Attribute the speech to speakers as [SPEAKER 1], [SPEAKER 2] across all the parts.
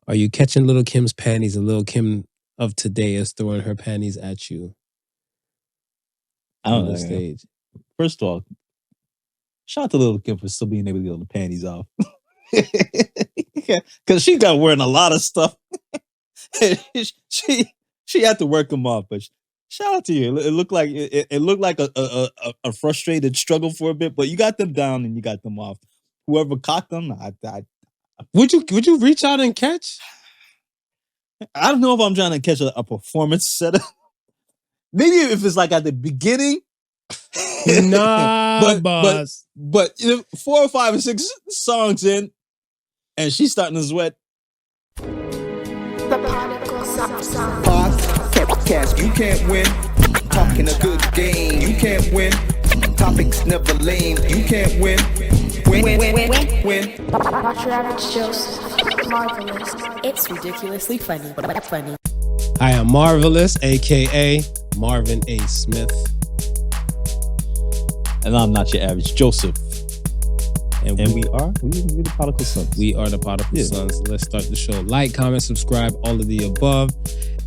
[SPEAKER 1] Are you catching Little Kim's panties and Little Kim of today is throwing her panties at you on the stage?
[SPEAKER 2] First of all, shout out to Little Kim for still being able to get the panties off. Because she got wearing a lot of stuff. she had to work them off, but shout out to you. It looked like a frustrated struggle for a bit, but you got them down and you got them off. Whoever caught them,
[SPEAKER 1] would you reach out and catch?
[SPEAKER 2] I don't know if I'm trying to catch a performance setup. Maybe if it's like at the beginning.
[SPEAKER 1] Nah, boss.
[SPEAKER 2] But 4 or 5 or 6 songs in, and she's starting to sweat.
[SPEAKER 3] The podcast, you can't win. Talking a good game, you can't win. Topics never lame, you can't win. Win.
[SPEAKER 4] Watch your average Joseph. Marvelous. It's ridiculously funny.
[SPEAKER 1] I am Marvelous, aka Marvin A. Smith.
[SPEAKER 2] And I'm not your average Joseph. And we are the Podical Sons.
[SPEAKER 1] We are the Podical Sons. Let's start the show. Like, comment, subscribe, all of the above.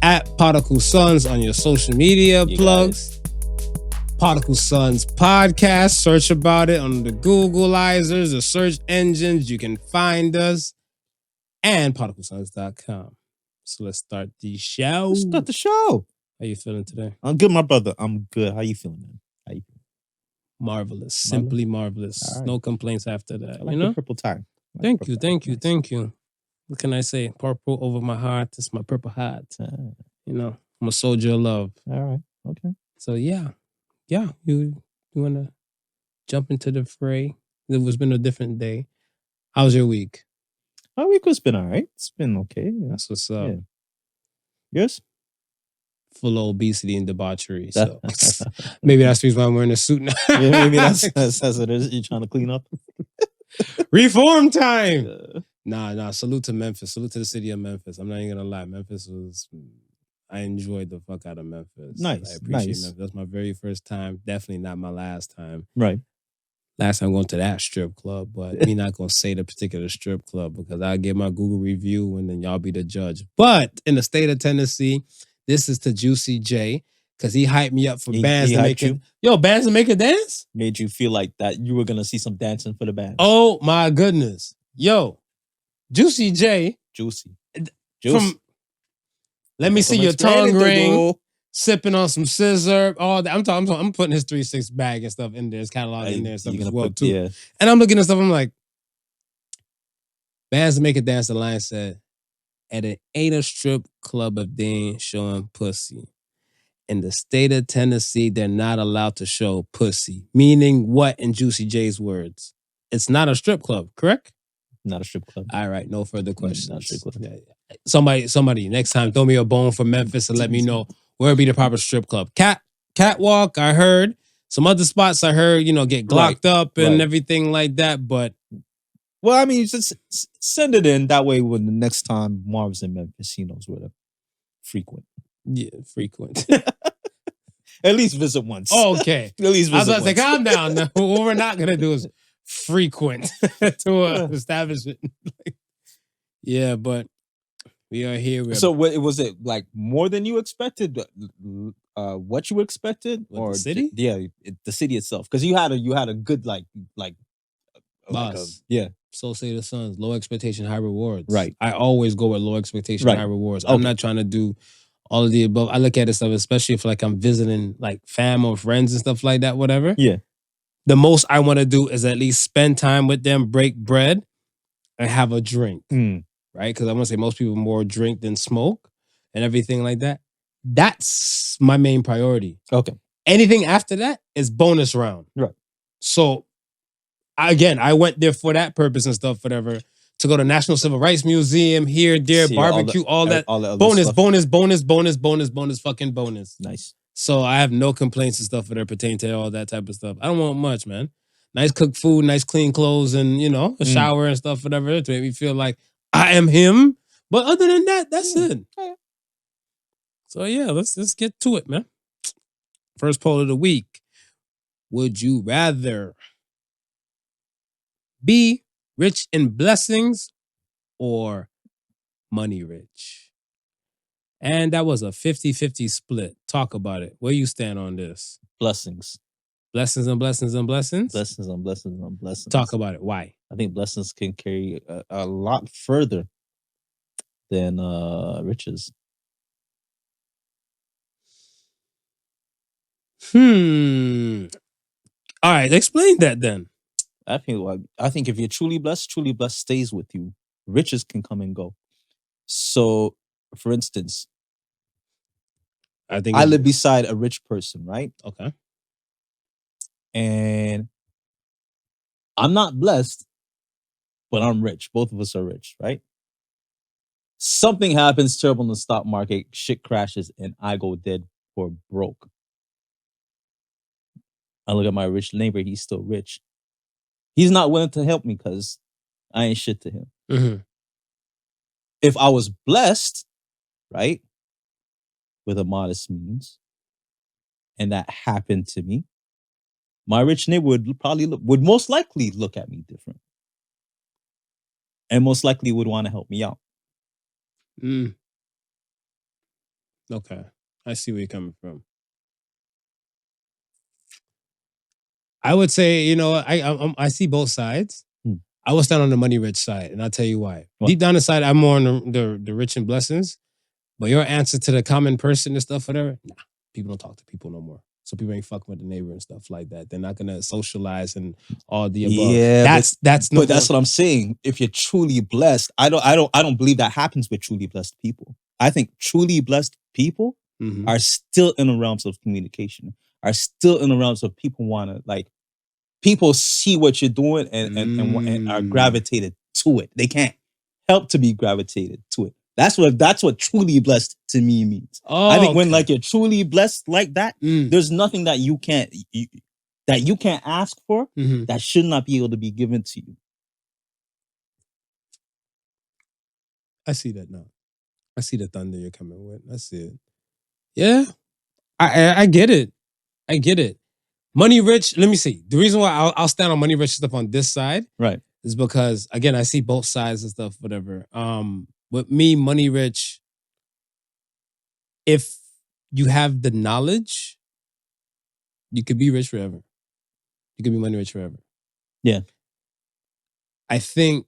[SPEAKER 1] At Podical Sons on your social media plugs. Podical Sons podcast. Search about it on the Googleizers, the search engines. You can find us. And podicalsons.com. So let's start the show. How you feeling today?
[SPEAKER 2] I'm good, my brother. I'm good. How you feeling, man? How you feeling?
[SPEAKER 1] Marvelous. Simply marvelous. Right. No complaints after that.
[SPEAKER 2] I like the purple tie.
[SPEAKER 1] Thank you. What can I say? Purple over my heart. It's my purple heart. I'm a soldier of love.
[SPEAKER 2] All right. Okay.
[SPEAKER 1] So yeah. You want to jump into the fray? It was been a different day. How's your week?
[SPEAKER 2] My week has been all right. It's been okay.
[SPEAKER 1] That's what's up.
[SPEAKER 2] Yeah. Yours?
[SPEAKER 1] Full of obesity and debauchery. So maybe that's the reason why I'm wearing a suit now.
[SPEAKER 2] Yeah, maybe that's what it is. You're trying to clean up.
[SPEAKER 1] Reform time. Nah. Salute to Memphis. Salute to the city of Memphis. I'm not even gonna lie. I enjoyed the fuck out of Memphis.
[SPEAKER 2] Nice.
[SPEAKER 1] I appreciate Memphis. That's my very first time. Definitely not my last time.
[SPEAKER 2] Right.
[SPEAKER 1] Last time going to that strip club, but me not gonna say the particular strip club because I'll give my Google review and then y'all be the judge. But in the state of Tennessee, this is to Juicy J because he hyped me up for bands to make it. Yo, bands to make a dance?
[SPEAKER 2] Made you feel like that you were gonna see some dancing for the band.
[SPEAKER 1] Oh my goodness. Yo, Juicy J.
[SPEAKER 2] Juicy.
[SPEAKER 1] Let me see your tongue ring. Sipping on some scissor, all that. I'm putting his 3-6 bag and stuff in there, his catalog in there and stuff as well too.
[SPEAKER 2] Yeah.
[SPEAKER 1] And I'm looking at stuff, I'm like, bands to make a dance, the line said, at an ain't a strip club if they ain't showing pussy. In the state of Tennessee, they're not allowed to show pussy. Meaning what in Juicy J's words? It's not a strip club, correct?
[SPEAKER 2] Not a strip club.
[SPEAKER 1] All right, no further questions.
[SPEAKER 2] Not a strip club.
[SPEAKER 1] Somebody, next time, throw me a bone for Memphis and let me know where would be the proper strip club. Catwalk, I heard. Some other spots I heard, get glocked up and everything like that, but...
[SPEAKER 2] Well, I mean, just send it in. That way, when the next time Marv's in Memphis, he knows where to frequent.
[SPEAKER 1] Yeah, frequent.
[SPEAKER 2] At least visit once.
[SPEAKER 1] Oh, okay.
[SPEAKER 2] At least visit once.
[SPEAKER 1] I was about to say, calm down. No, what we're not going to do is frequent to an establishment. Yeah, but we are here.
[SPEAKER 2] So was it like more than you expected? What you expected?
[SPEAKER 1] Or the city?
[SPEAKER 2] The city itself. Because you had a good
[SPEAKER 1] boss.
[SPEAKER 2] Yeah.
[SPEAKER 1] So say the Suns. Low expectation, high rewards.
[SPEAKER 2] Right.
[SPEAKER 1] I always go with low expectation, high rewards. Okay. I'm not trying to do all of the above. I look at it stuff, especially if I'm visiting fam or friends and stuff like that, whatever.
[SPEAKER 2] Yeah.
[SPEAKER 1] The most I want to do is at least spend time with them, break bread, and have a drink. Right? Because I want to say most people more drink than smoke and everything like that. That's my main priority.
[SPEAKER 2] Okay.
[SPEAKER 1] Anything after that is bonus round.
[SPEAKER 2] Right.
[SPEAKER 1] So, again, I went there for that purpose and stuff, whatever, to go to National Civil Rights Museum, here, there, barbecue, all that. Bonus, fucking bonus.
[SPEAKER 2] Nice.
[SPEAKER 1] So I have no complaints and stuff that pertain to all that type of stuff. I don't want much, man. Nice cooked food, nice clean clothes, and, a shower and stuff, whatever, to make me feel like I am him. But other than that, that's it. So yeah, let's get to it, man. First poll of the week. Would you rather be rich in blessings or money rich. And that was a 50-50 split. Talk about it. Where you stand on this?
[SPEAKER 2] Blessings.
[SPEAKER 1] Blessings and blessings and blessings?
[SPEAKER 2] Blessings on blessings on blessings.
[SPEAKER 1] Talk about it. Why?
[SPEAKER 2] I think blessings can carry a lot further than riches.
[SPEAKER 1] All right, explain that then.
[SPEAKER 2] I think if you're truly blessed stays with you. Riches can come and go. So, for instance,
[SPEAKER 1] I
[SPEAKER 2] live beside a rich person, right?
[SPEAKER 1] Okay.
[SPEAKER 2] And I'm not blessed, but I'm rich. Both of us are rich, right? Something happens terrible in the stock market, shit crashes, and I go dead or broke. I look at my rich neighbor, he's still rich. He's not willing to help me because I ain't shit to him.
[SPEAKER 1] Mm-hmm.
[SPEAKER 2] If I was blessed, right, with a modest means, and that happened to me, my rich neighbor would most likely look at me different. And most likely would want to help me out.
[SPEAKER 1] Okay. I see where you're coming from. I would say, I see both sides. I will stand on the money rich side, and I'll tell you why.
[SPEAKER 2] What?
[SPEAKER 1] Deep down inside, I'm more on the rich and blessings. But your answer to the common person and stuff, whatever, nah, people don't talk to people no more. So people ain't fucking with the neighbor and stuff like that. They're not gonna socialize and all the above.
[SPEAKER 2] Yeah,
[SPEAKER 1] that's
[SPEAKER 2] what I'm saying. If you're truly blessed, I don't believe that happens with truly blessed people. I think truly blessed people are still in the realms of communication, are still in the realms of people people see what you're doing and are gravitated to it. They can't help to be gravitated to it. That's what truly blessed to me means. I think when you're truly blessed like that, there's nothing that you can't ask for that should not be able to be given to you.
[SPEAKER 1] I see that now. I see the thunder you're coming with. I see it. Yeah, I get it. I get it. Money rich. Let me see. The reason why I'll stand on money rich stuff on this side,
[SPEAKER 2] right,
[SPEAKER 1] is because again I see both sides and stuff. Whatever. With me, money rich. If you have the knowledge, you could be rich forever. You could be money rich forever.
[SPEAKER 2] Yeah.
[SPEAKER 1] I think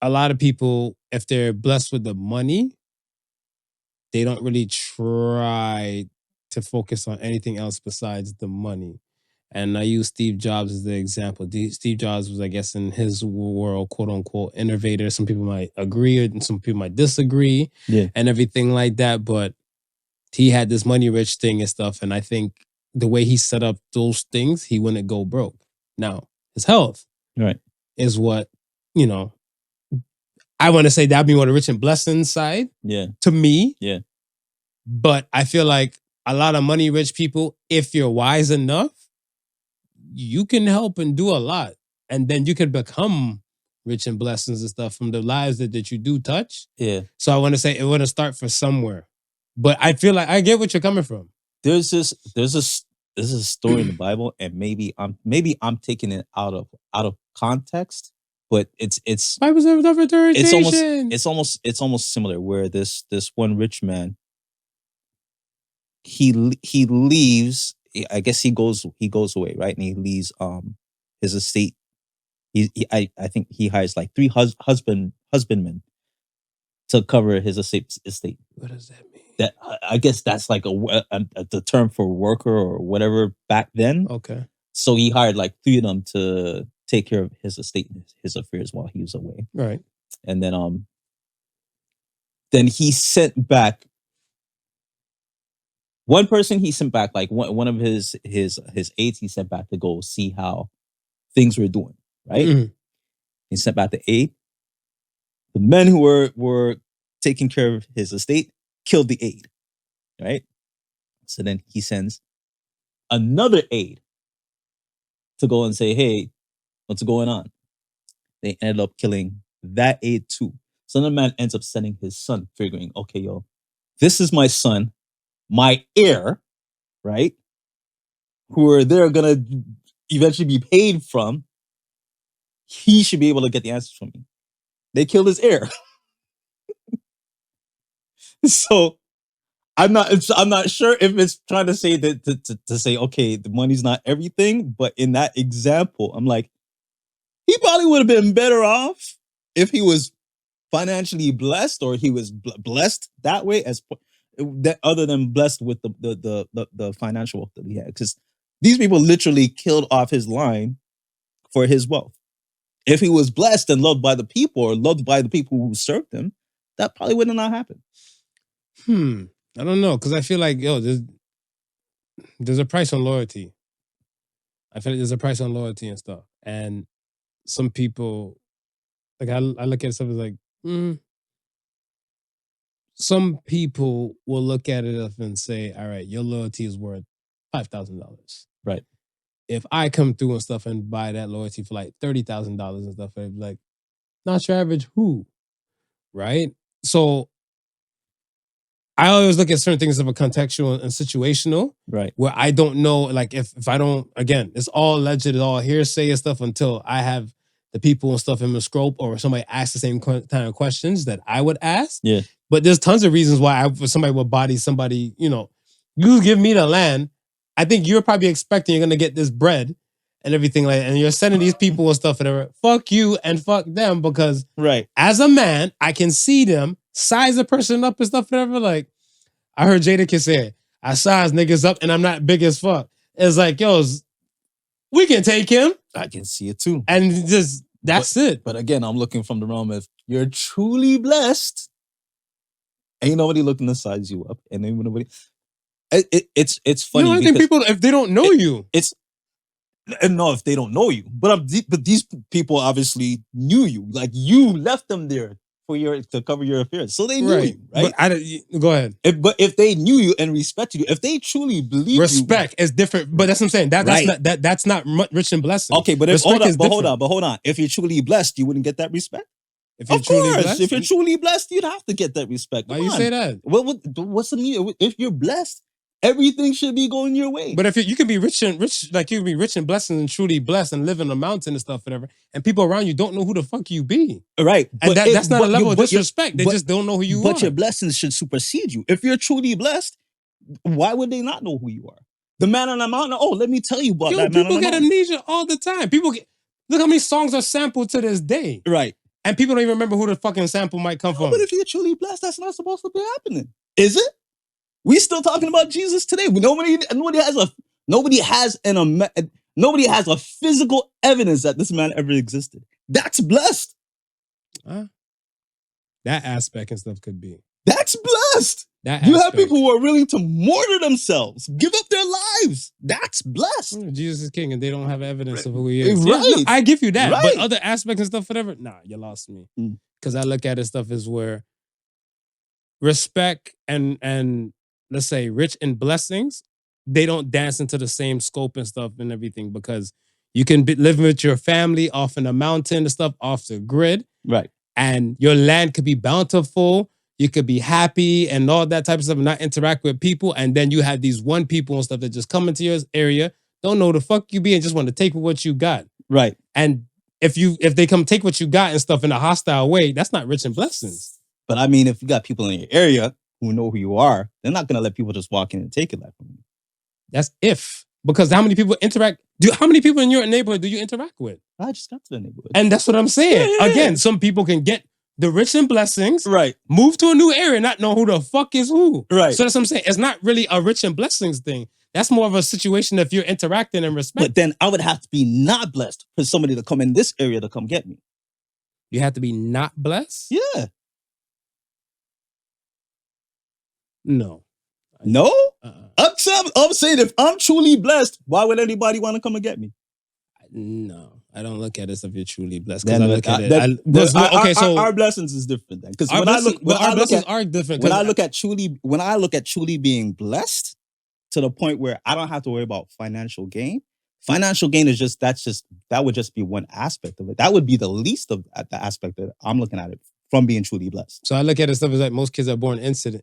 [SPEAKER 1] a lot of people, if they're blessed with the money, they don't really try to focus on anything else besides the money. And I use Steve Jobs as the example. Steve Jobs was, I guess, in his world, quote unquote, innovator. Some people might agree and some people might disagree and everything like that. But he had this money rich thing and stuff. And I think the way he set up those things, he wouldn't go broke. Now, his health is what, I want to say that'd be more the rich and blessing side to me.
[SPEAKER 2] Yeah.
[SPEAKER 1] But I feel like a lot of money rich people, if you're wise enough, you can help and do a lot. And then you can become rich and blessings and stuff from the lives that you do touch.
[SPEAKER 2] Yeah.
[SPEAKER 1] So I want to say it want to start from somewhere. But I feel like I get what you're coming from.
[SPEAKER 2] There's a story in the Bible, and maybe I'm taking it out of context, but it's
[SPEAKER 1] Bible's interpretation.
[SPEAKER 2] It's almost similar, where this one rich man, he leaves. I guess he goes away, right? And he leaves his estate. I think he hires like 3 husbandmen to cover his estate.
[SPEAKER 1] What does that mean?
[SPEAKER 2] That I guess that's like the term for worker or whatever back then.
[SPEAKER 1] Okay.
[SPEAKER 2] So he hired like 3 of them to take care of his estate and his affairs while he was away.
[SPEAKER 1] Right.
[SPEAKER 2] And then he sent back one person. He sent back like one of his aides. He sent back to go see how things were doing. Right. He sent back the aide. The men who were taking care of his estate killed the aide. Right. So then he sends another aide to go and say, "Hey, what's going on?" They ended up killing that aide too. So the man ends up sending his son, figuring, okay, yo, this is my son, my heir, right? Who they're gonna eventually be paid from. He should be able to get the answers from me. They killed his heir. So I'm not sure if it's trying to say that to say, okay, the money's not everything, but in that example, I'm like, he probably would have been better off if he was financially blessed, or he was blessed that way, as that other than blessed with the financial wealth that he had. Because these people literally killed off his line for his wealth. If he was blessed and loved by the people, or loved by the people who served him, that probably would not happen.
[SPEAKER 1] I don't know, because I feel like, there's a price on loyalty. I feel like there's a price on loyalty and stuff. And some people, like I look at stuff as like, some people will look at it up and say, all right, your loyalty is worth $5,000.
[SPEAKER 2] Right.
[SPEAKER 1] If I come through and stuff and buy that loyalty for like $30,000 and stuff, I'd be like, not your average who? Right? So I always look at certain things of a contextual and situational,
[SPEAKER 2] right?
[SPEAKER 1] Where I don't know, like if I don't, again, it's all alleged, it's all hearsay and stuff until I have the people and stuff in the scope, or somebody asks the same kind of questions that I would ask.
[SPEAKER 2] Yeah.
[SPEAKER 1] But there's tons of reasons why somebody would body somebody, you give me the land. I think you're probably expecting you're going to get this bread and everything like that. And you're sending these people and stuff, whatever. Fuck you and fuck them, because as a man, I can see them size a person up and stuff, whatever. Like, I heard Jadakiss say, I size niggas up and I'm not big as fuck. It's like, we can take him.
[SPEAKER 2] I can see it too.
[SPEAKER 1] And that's it.
[SPEAKER 2] But again, I'm looking from the realm of, you're truly blessed. Ain't nobody looking to size you up. And ain't nobody... It's funny.
[SPEAKER 1] I think people, if they don't know you,
[SPEAKER 2] no, if they don't know you, but these people obviously knew you. Like, you left them there to cover your affairs, so they knew you, right?
[SPEAKER 1] But go ahead.
[SPEAKER 2] But if they knew you and respected you, if they truly believe
[SPEAKER 1] respect is different. But that's what I'm saying. That's not rich and blessed.
[SPEAKER 2] Okay, but hold on. If you're truly blessed, you wouldn't get that respect.
[SPEAKER 1] If you're truly blessed,
[SPEAKER 2] if you're truly blessed, you'd have to get that respect.
[SPEAKER 1] Why you say that?
[SPEAKER 2] What's the meaning? If you're blessed, everything should be going your way.
[SPEAKER 1] But if you can be rich, like you can be rich and blessed and truly blessed and live in a mountain and stuff, whatever, and people around you don't know who the fuck you be.
[SPEAKER 2] Right.
[SPEAKER 1] And that's not a level of disrespect. They just don't know who you are.
[SPEAKER 2] But your blessings should supersede you. If you're truly blessed, why would they not know who you are? The man on the mountain, let me tell you about that man on the mountain.
[SPEAKER 1] People get amnesia all the time. Look how many songs are sampled to this day.
[SPEAKER 2] Right.
[SPEAKER 1] And people don't even remember who the fucking sample might come from.
[SPEAKER 2] But if you're truly blessed, that's not supposed to be happening. Is it? We still talking about Jesus today. Nobody has a physical evidence that this man ever existed. That's blessed.
[SPEAKER 1] That aspect and stuff could be.
[SPEAKER 2] That's blessed. You have people who are willing to martyr themselves, give up their lives. That's blessed.
[SPEAKER 1] Jesus is king and they don't have evidence of who he is.
[SPEAKER 2] Right.
[SPEAKER 1] Yeah, I give you that.
[SPEAKER 2] Right.
[SPEAKER 1] But other aspects and stuff, whatever, you lost me. Because I look at it stuff as where respect and let's say rich in blessings, they don't dance into the same scope and stuff and everything, because you can live with your family off in a mountain and stuff, off the grid.
[SPEAKER 2] Right.
[SPEAKER 1] And your land could be bountiful. You could be happy and all that type of stuff and not interact with people. And then you have these one people and stuff that just come into your area, don't know the fuck you be and just want to take what you got.
[SPEAKER 2] Right.
[SPEAKER 1] And if they come take what you got and stuff in a hostile way, that's not rich in blessings.
[SPEAKER 2] But I mean, if you got people in your area who know who you are, they're not going to let people just walk in and take it like from you.
[SPEAKER 1] That's if. Because how many people interact? How many people in your neighborhood do you interact with?
[SPEAKER 2] I just got to the neighborhood.
[SPEAKER 1] And that's what I'm saying.
[SPEAKER 2] Yeah.
[SPEAKER 1] Again, some people can get the rich and blessings,
[SPEAKER 2] right?
[SPEAKER 1] Move to a new area, not know who the fuck is who.
[SPEAKER 2] Right.
[SPEAKER 1] So that's what I'm saying. It's not really a rich and blessings thing. That's more of a situation if you're interacting and respect.
[SPEAKER 2] But then I would have to be not blessed for somebody to come in this area to come get me.
[SPEAKER 1] You have to be not blessed?
[SPEAKER 2] Yeah.
[SPEAKER 1] No.
[SPEAKER 2] No? I'm saying if I'm truly blessed, why would anybody want to come and get me?
[SPEAKER 1] No. I don't look at it if you're truly blessed. Because I look at it.
[SPEAKER 2] Our blessings is different then. Because
[SPEAKER 1] our blessings are different.
[SPEAKER 2] When I look at truly being blessed to the point where I don't have to worry about financial gain. Financial gain is that would just be one aspect of it. That would be the least of the aspect that I'm looking at it from being truly blessed.
[SPEAKER 1] So I look at it stuff as like most kids are born innocent.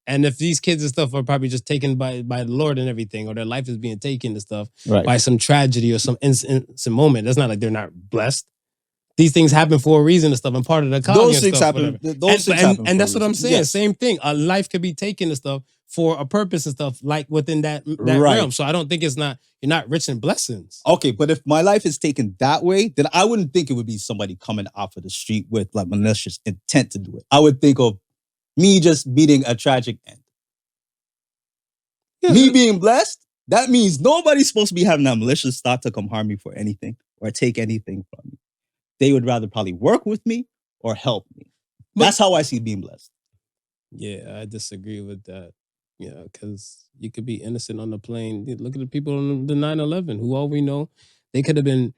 [SPEAKER 1] And if these kids and stuff are probably just taken by the Lord and everything, or their life is being taken and stuff by some tragedy or some moment, that's not like they're not blessed. these things happen for a reason and stuff, and part of the cog
[SPEAKER 2] Those
[SPEAKER 1] and
[SPEAKER 2] things
[SPEAKER 1] stuff,
[SPEAKER 2] happen.
[SPEAKER 1] whatever.
[SPEAKER 2] Those things happen.
[SPEAKER 1] And that's what I'm saying.
[SPEAKER 2] Yes.
[SPEAKER 1] Same thing. A life could be taken and stuff for a purpose and stuff, like within that
[SPEAKER 2] Right.
[SPEAKER 1] realm. So I don't think you're not rich in blessings.
[SPEAKER 2] Okay, but if my life is taken that way, then I wouldn't think it would be somebody coming off of the street with like malicious intent to do it. I would think of me just meeting a tragic end.
[SPEAKER 1] Yeah.
[SPEAKER 2] Me being blessed, that means nobody's supposed to be having that malicious thought to come harm me for anything or take anything from me. They would rather probably work with me or help me. That's how I see being blessed.
[SPEAKER 1] Yeah, I disagree with that. Yeah, because you could be innocent on the plane. Look at the people on the 9/11, who all we know, they could have been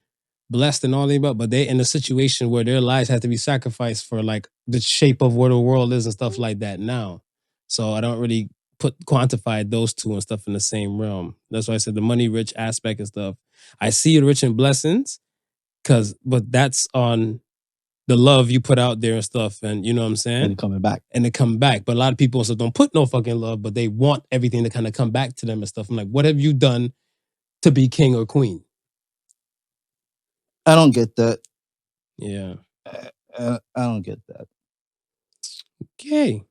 [SPEAKER 1] blessed and all they but they're in a situation where their lives have to be sacrificed for like the shape of where the world is and stuff like that now. So I don't really quantify those two and stuff in the same realm. That's why I said the money rich aspect and stuff. I see it rich in blessings, but that's on the love you put out there and stuff, and you know what I'm saying?
[SPEAKER 2] And coming back.
[SPEAKER 1] And they come back. But a lot of people also don't put no fucking love, but they want everything to kind of come back to them and stuff. I'm like, what have you done to be king or queen?
[SPEAKER 2] I don't get that.
[SPEAKER 1] Yeah.
[SPEAKER 2] I don't get that.
[SPEAKER 1] Okay.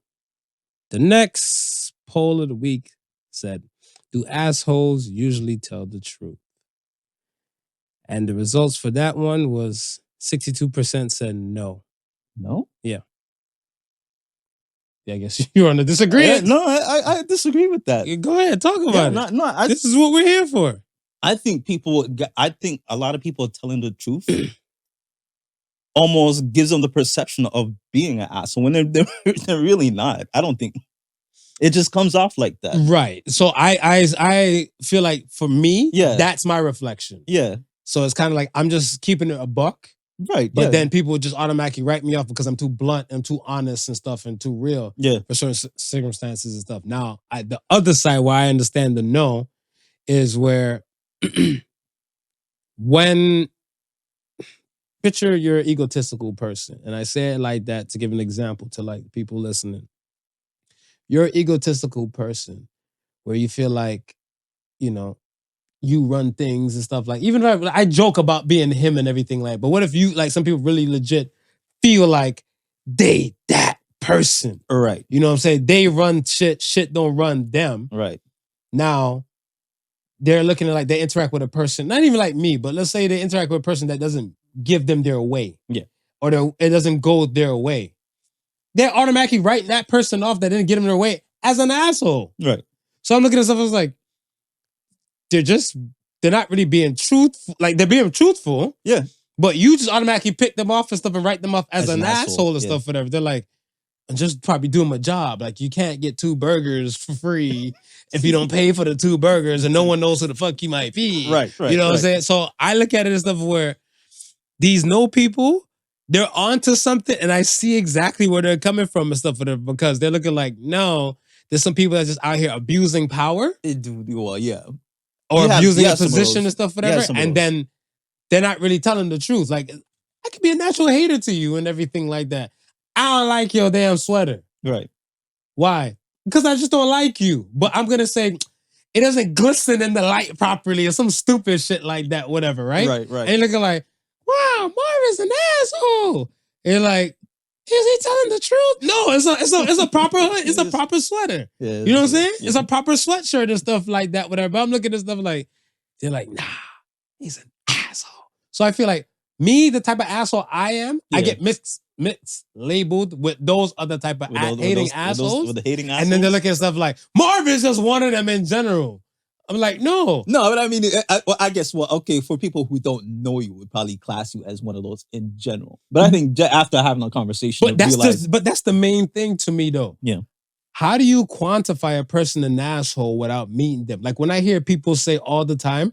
[SPEAKER 1] The next poll of the week said, do assholes usually tell the truth? And the results for that one was 62% said no.
[SPEAKER 2] No?
[SPEAKER 1] Yeah, I guess you're on the disagreement.
[SPEAKER 2] No, I disagree with that.
[SPEAKER 1] Go ahead, talk about it. This is what we're here for.
[SPEAKER 2] I think a lot of people telling the truth almost gives them the perception of being an asshole when they're really not. I don't think it just comes off like that.
[SPEAKER 1] Right. So I feel like for me, that's my reflection.
[SPEAKER 2] Yeah.
[SPEAKER 1] So it's kind of like I'm just keeping it a buck.
[SPEAKER 2] Right.
[SPEAKER 1] But then people just automatically write me off because I'm too blunt and too honest and stuff and too real for certain circumstances and stuff. Now, the other side where I understand the no is where when picture you're an egotistical person, and I say it like that to give an example to like people listening. You're an egotistical person where you feel like, you know, you run things and stuff like, even if I joke about being him and everything like, but what if you, like some people really legit feel like they that person.
[SPEAKER 2] Right.
[SPEAKER 1] You know what I'm saying? They run shit don't run them.
[SPEAKER 2] Right.
[SPEAKER 1] Now, they're looking at like they interact with a person, not even like me, but let's say they interact with a person that doesn't give them their way.
[SPEAKER 2] Yeah.
[SPEAKER 1] Or it doesn't go their way. They're automatically writing that person off that didn't get them their way as an asshole.
[SPEAKER 2] Right.
[SPEAKER 1] So I'm looking at stuff, I was like, they're not really being truthful. Like they're being truthful.
[SPEAKER 2] Yeah.
[SPEAKER 1] But you just automatically pick them off and stuff and write them off as an asshole and stuff, whatever. They're like, I'm just probably doing my job. Like you can't get 2 burgers for free if you don't pay for the 2 burgers and no one knows who the fuck you might be.
[SPEAKER 2] Right.
[SPEAKER 1] You know what I'm saying? So I look at it as stuff where these no people, they're onto something and I see exactly where they're coming from and stuff because they're looking like, no, there's some people that's just out here abusing power.
[SPEAKER 2] Well, yeah.
[SPEAKER 1] Or abusing a position and stuff, whatever. And then they're not really telling the truth. Like, I could be a natural hater to you and everything like that. I don't like your damn sweater.
[SPEAKER 2] Right.
[SPEAKER 1] Why? Because I just don't like you. But I'm going to say, it doesn't glisten in the light properly or some stupid shit like that, whatever, right?
[SPEAKER 2] Right.
[SPEAKER 1] And you're looking like, wow, Marvin's an asshole. And you're like, is he telling the truth? No, it's a proper sweater.
[SPEAKER 2] Yeah,
[SPEAKER 1] you know what I'm saying?
[SPEAKER 2] Yeah.
[SPEAKER 1] It's a proper sweatshirt and stuff like that, whatever. But I'm looking at stuff like, they're like, nah, he's an asshole. So I feel like me, the type of asshole I am, I get mixed labeled with those other type of hating assholes.
[SPEAKER 2] With the hating assholes.
[SPEAKER 1] And then they're looking at stuff like, Marvin's just one of them in general. I'm like, no.
[SPEAKER 2] No, but I mean, I guess, okay, for people who don't know you, would probably class you as one of those in general. But I think after having a conversation,
[SPEAKER 1] but that's the main thing to me, though.
[SPEAKER 2] Yeah.
[SPEAKER 1] How do you quantify a person an asshole without meeting them? Like when I hear people say all the time,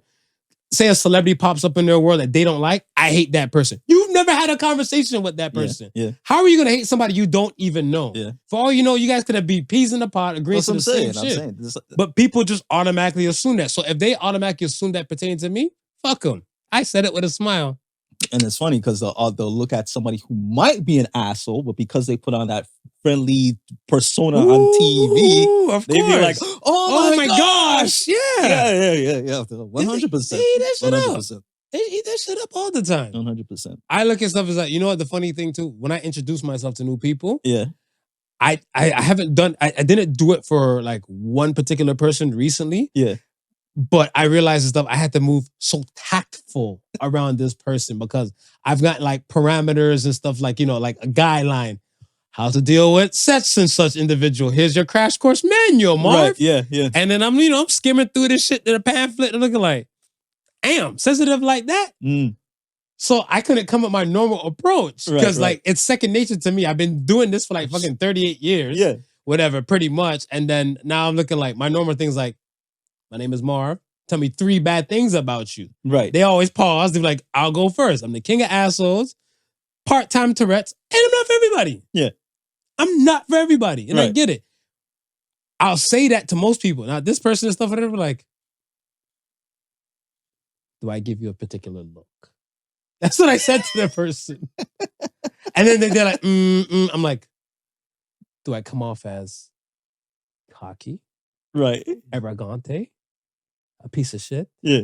[SPEAKER 1] say a celebrity pops up in their world that they don't like, I hate that person. You've never had a conversation with that person.
[SPEAKER 2] Yeah.
[SPEAKER 1] How are you going to hate somebody you don't even know?
[SPEAKER 2] Yeah.
[SPEAKER 1] For all you know, you guys could be peas in the pot, agreeing to the same shit. But people just automatically assume that. So if they automatically assume that pertaining to me, fuck them. I said it with a smile.
[SPEAKER 2] And it's funny because they'll look at somebody who might be an asshole, but because they put on that friendly persona on TV, they'd be like, oh my gosh.
[SPEAKER 1] Yeah.
[SPEAKER 2] Yeah. 100%. 100%.
[SPEAKER 1] They eat that shit up all the time.
[SPEAKER 2] 100%.
[SPEAKER 1] I look at stuff as like, you know what? The funny thing too, when I introduce myself to new people,
[SPEAKER 2] Yeah.
[SPEAKER 1] I haven't done. I didn't do it for like one particular person recently.
[SPEAKER 2] Yeah.
[SPEAKER 1] But I realized and stuff, I had to move so tactful around this person because I've got like parameters and stuff like, you know, like a guideline. How to deal with such and such individual. Here's your crash course manual, Marv.
[SPEAKER 2] Right, yeah, yeah.
[SPEAKER 1] And then I'm skimming through this shit to the pamphlet and looking like, damn, sensitive like that? So I couldn't come with my normal approach because like it's second nature to me. I've been doing this for like fucking 38 years.
[SPEAKER 2] Yeah.
[SPEAKER 1] Whatever, pretty much. And then now I'm looking like my normal thing's like, my name is Marv. Tell me 3 bad things about you.
[SPEAKER 2] Right.
[SPEAKER 1] They always pause. They're like, I'll go first. I'm the king of assholes, part-time Tourette's, and I'm not for everybody.
[SPEAKER 2] Yeah.
[SPEAKER 1] I'm not for everybody. And I
[SPEAKER 2] Right.
[SPEAKER 1] get it. I'll say that to most people. Now, this person and stuff, whatever, like, do I give you a particular look? That's what I said to the person. And then they're like, I'm like, do I come off as cocky?
[SPEAKER 2] Right.
[SPEAKER 1] Arrogante? A piece of shit?
[SPEAKER 2] Yeah.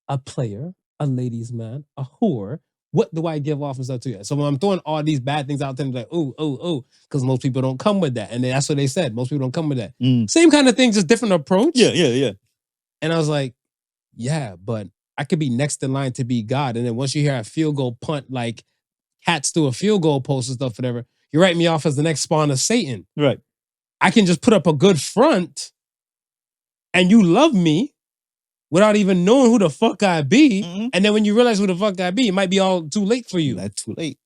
[SPEAKER 1] A player? A ladies' man? A whore? What do I give off and stuff to you? So when I'm throwing all these bad things out there, they're like, oh, because most people don't come with that. And that's what they said. Most people don't come with that. Same kind of thing, just different approach.
[SPEAKER 2] Yeah.
[SPEAKER 1] And I was like, yeah, but I could be next in line to be God. And then once you hear a field goal punt, like cats do a field goal post and stuff, whatever, you write me off as the next spawn of Satan.
[SPEAKER 2] Right.
[SPEAKER 1] I can just put up a good front and you love me without even knowing who the fuck I be. And then when you realize who the fuck I be, it might be all too late for you.
[SPEAKER 2] That's too late.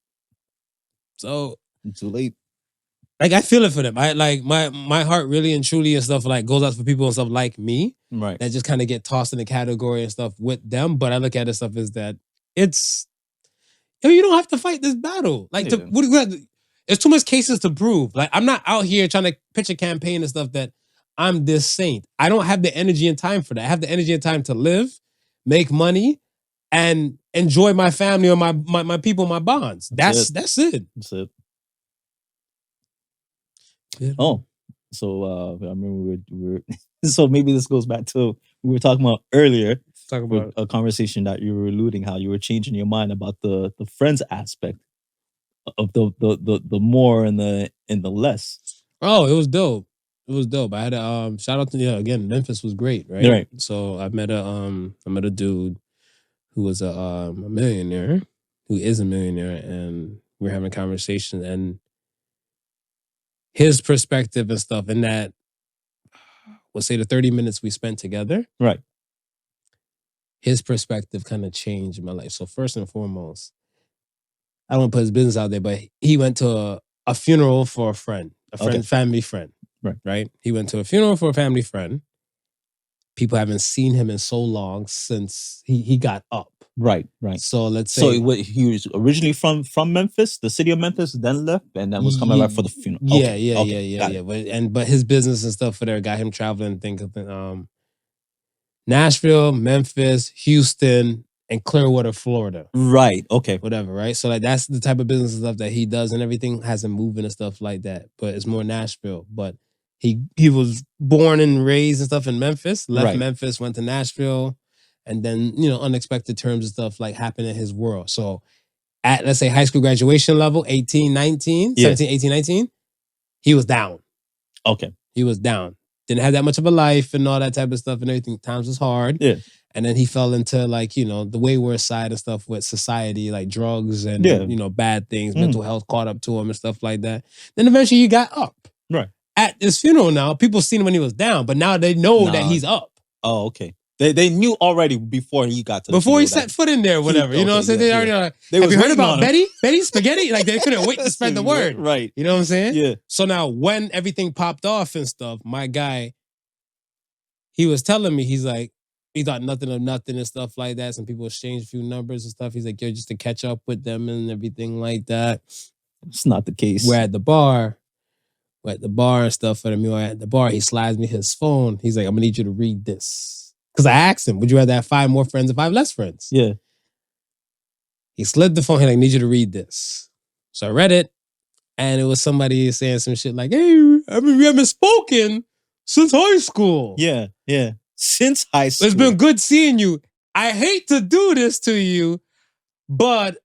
[SPEAKER 1] So
[SPEAKER 2] too late.
[SPEAKER 1] Like I feel it for them. I like my heart really and truly and stuff like goes out for people and stuff like me.
[SPEAKER 2] Right.
[SPEAKER 1] That just kind of get tossed in the category and stuff with them. But I look at it stuff as that it's you don't have to fight this battle. Like there's too much cases to prove. Like I'm not out here trying to pitch a campaign and stuff that I'm this saint. I don't have the energy and time for that. I have the energy and time to live, make money, and enjoy my family or my people, my bonds. That's it.
[SPEAKER 2] That's it.
[SPEAKER 1] Yeah.
[SPEAKER 2] Oh, so I remember we were so maybe this goes back to we were talking about earlier.
[SPEAKER 1] Talk about
[SPEAKER 2] a conversation that you were alluding how you were changing your mind about the friends aspect of the more and the less.
[SPEAKER 1] Oh, it was dope. It was dope. I had a shout out to again, Memphis was great, right?
[SPEAKER 2] Right.
[SPEAKER 1] So I met a dude who was a millionaire, who is a millionaire, and we're having a conversation and his perspective and stuff in that we'll say the 30 minutes we spent together.
[SPEAKER 2] Right.
[SPEAKER 1] His perspective kind of changed my life. So first and foremost, I don't want to put his business out there, but he went to a funeral for a friend, family friend. Right. He went to a funeral for a family friend. People haven't seen him in so long since he got up.
[SPEAKER 2] Right.
[SPEAKER 1] So let's say.
[SPEAKER 2] So he was originally from Memphis, the city of Memphis, then left, and then was coming back for the funeral.
[SPEAKER 1] Yeah. But his business and stuff for there got him traveling. Think of Nashville, Memphis, Houston, and Clearwater, Florida.
[SPEAKER 2] Right. Okay.
[SPEAKER 1] Whatever. Right. So like that's the type of business and stuff that he does, and everything has him moving and stuff like that. But it's more Nashville. But he was born and raised and stuff in Memphis. Left Memphis, went to Nashville. And then, unexpected terms and stuff like happened in his world. So at, let's say, high school graduation level, 18, 19, 17, 18, 19, he was down.
[SPEAKER 2] Okay.
[SPEAKER 1] He was down. Didn't have that much of a life and all that type of stuff and everything. Times was hard.
[SPEAKER 2] Yeah.
[SPEAKER 1] And then he fell into like, the wayward side and stuff with society, like drugs and, bad things, mental health caught up to him and stuff like that. Then eventually he got up.
[SPEAKER 2] Right.
[SPEAKER 1] At his funeral now, people seen him when he was down, but now they know that he's up.
[SPEAKER 2] Oh, okay. They knew already before he got to
[SPEAKER 1] before he set foot in there, whatever. You know what I'm saying? They already like, have you heard about Betty? Betty Spaghetti? Like they couldn't wait to spread the word.
[SPEAKER 2] Right.
[SPEAKER 1] You know what I'm saying?
[SPEAKER 2] Yeah.
[SPEAKER 1] So now when everything popped off and stuff, my guy, he was telling me, he's like, he thought nothing of nothing and stuff like that. Some people exchanged a few numbers and stuff. He's like, yo, just to catch up with them and everything like that.
[SPEAKER 2] It's not the case.
[SPEAKER 1] We're at the bar and stuff for the meal. At the bar, he slides me his phone. He's like, I'm gonna need you to read this. Because I asked him, would you rather have 5 more friends or 5 less friends?
[SPEAKER 2] Yeah.
[SPEAKER 1] He slid the phone. He's like, I need you to read this. So I read it. And it was somebody saying some shit like, hey, we haven't spoken since high school.
[SPEAKER 2] Yeah. Since high school.
[SPEAKER 1] It's been good seeing you. I hate to do this to you, but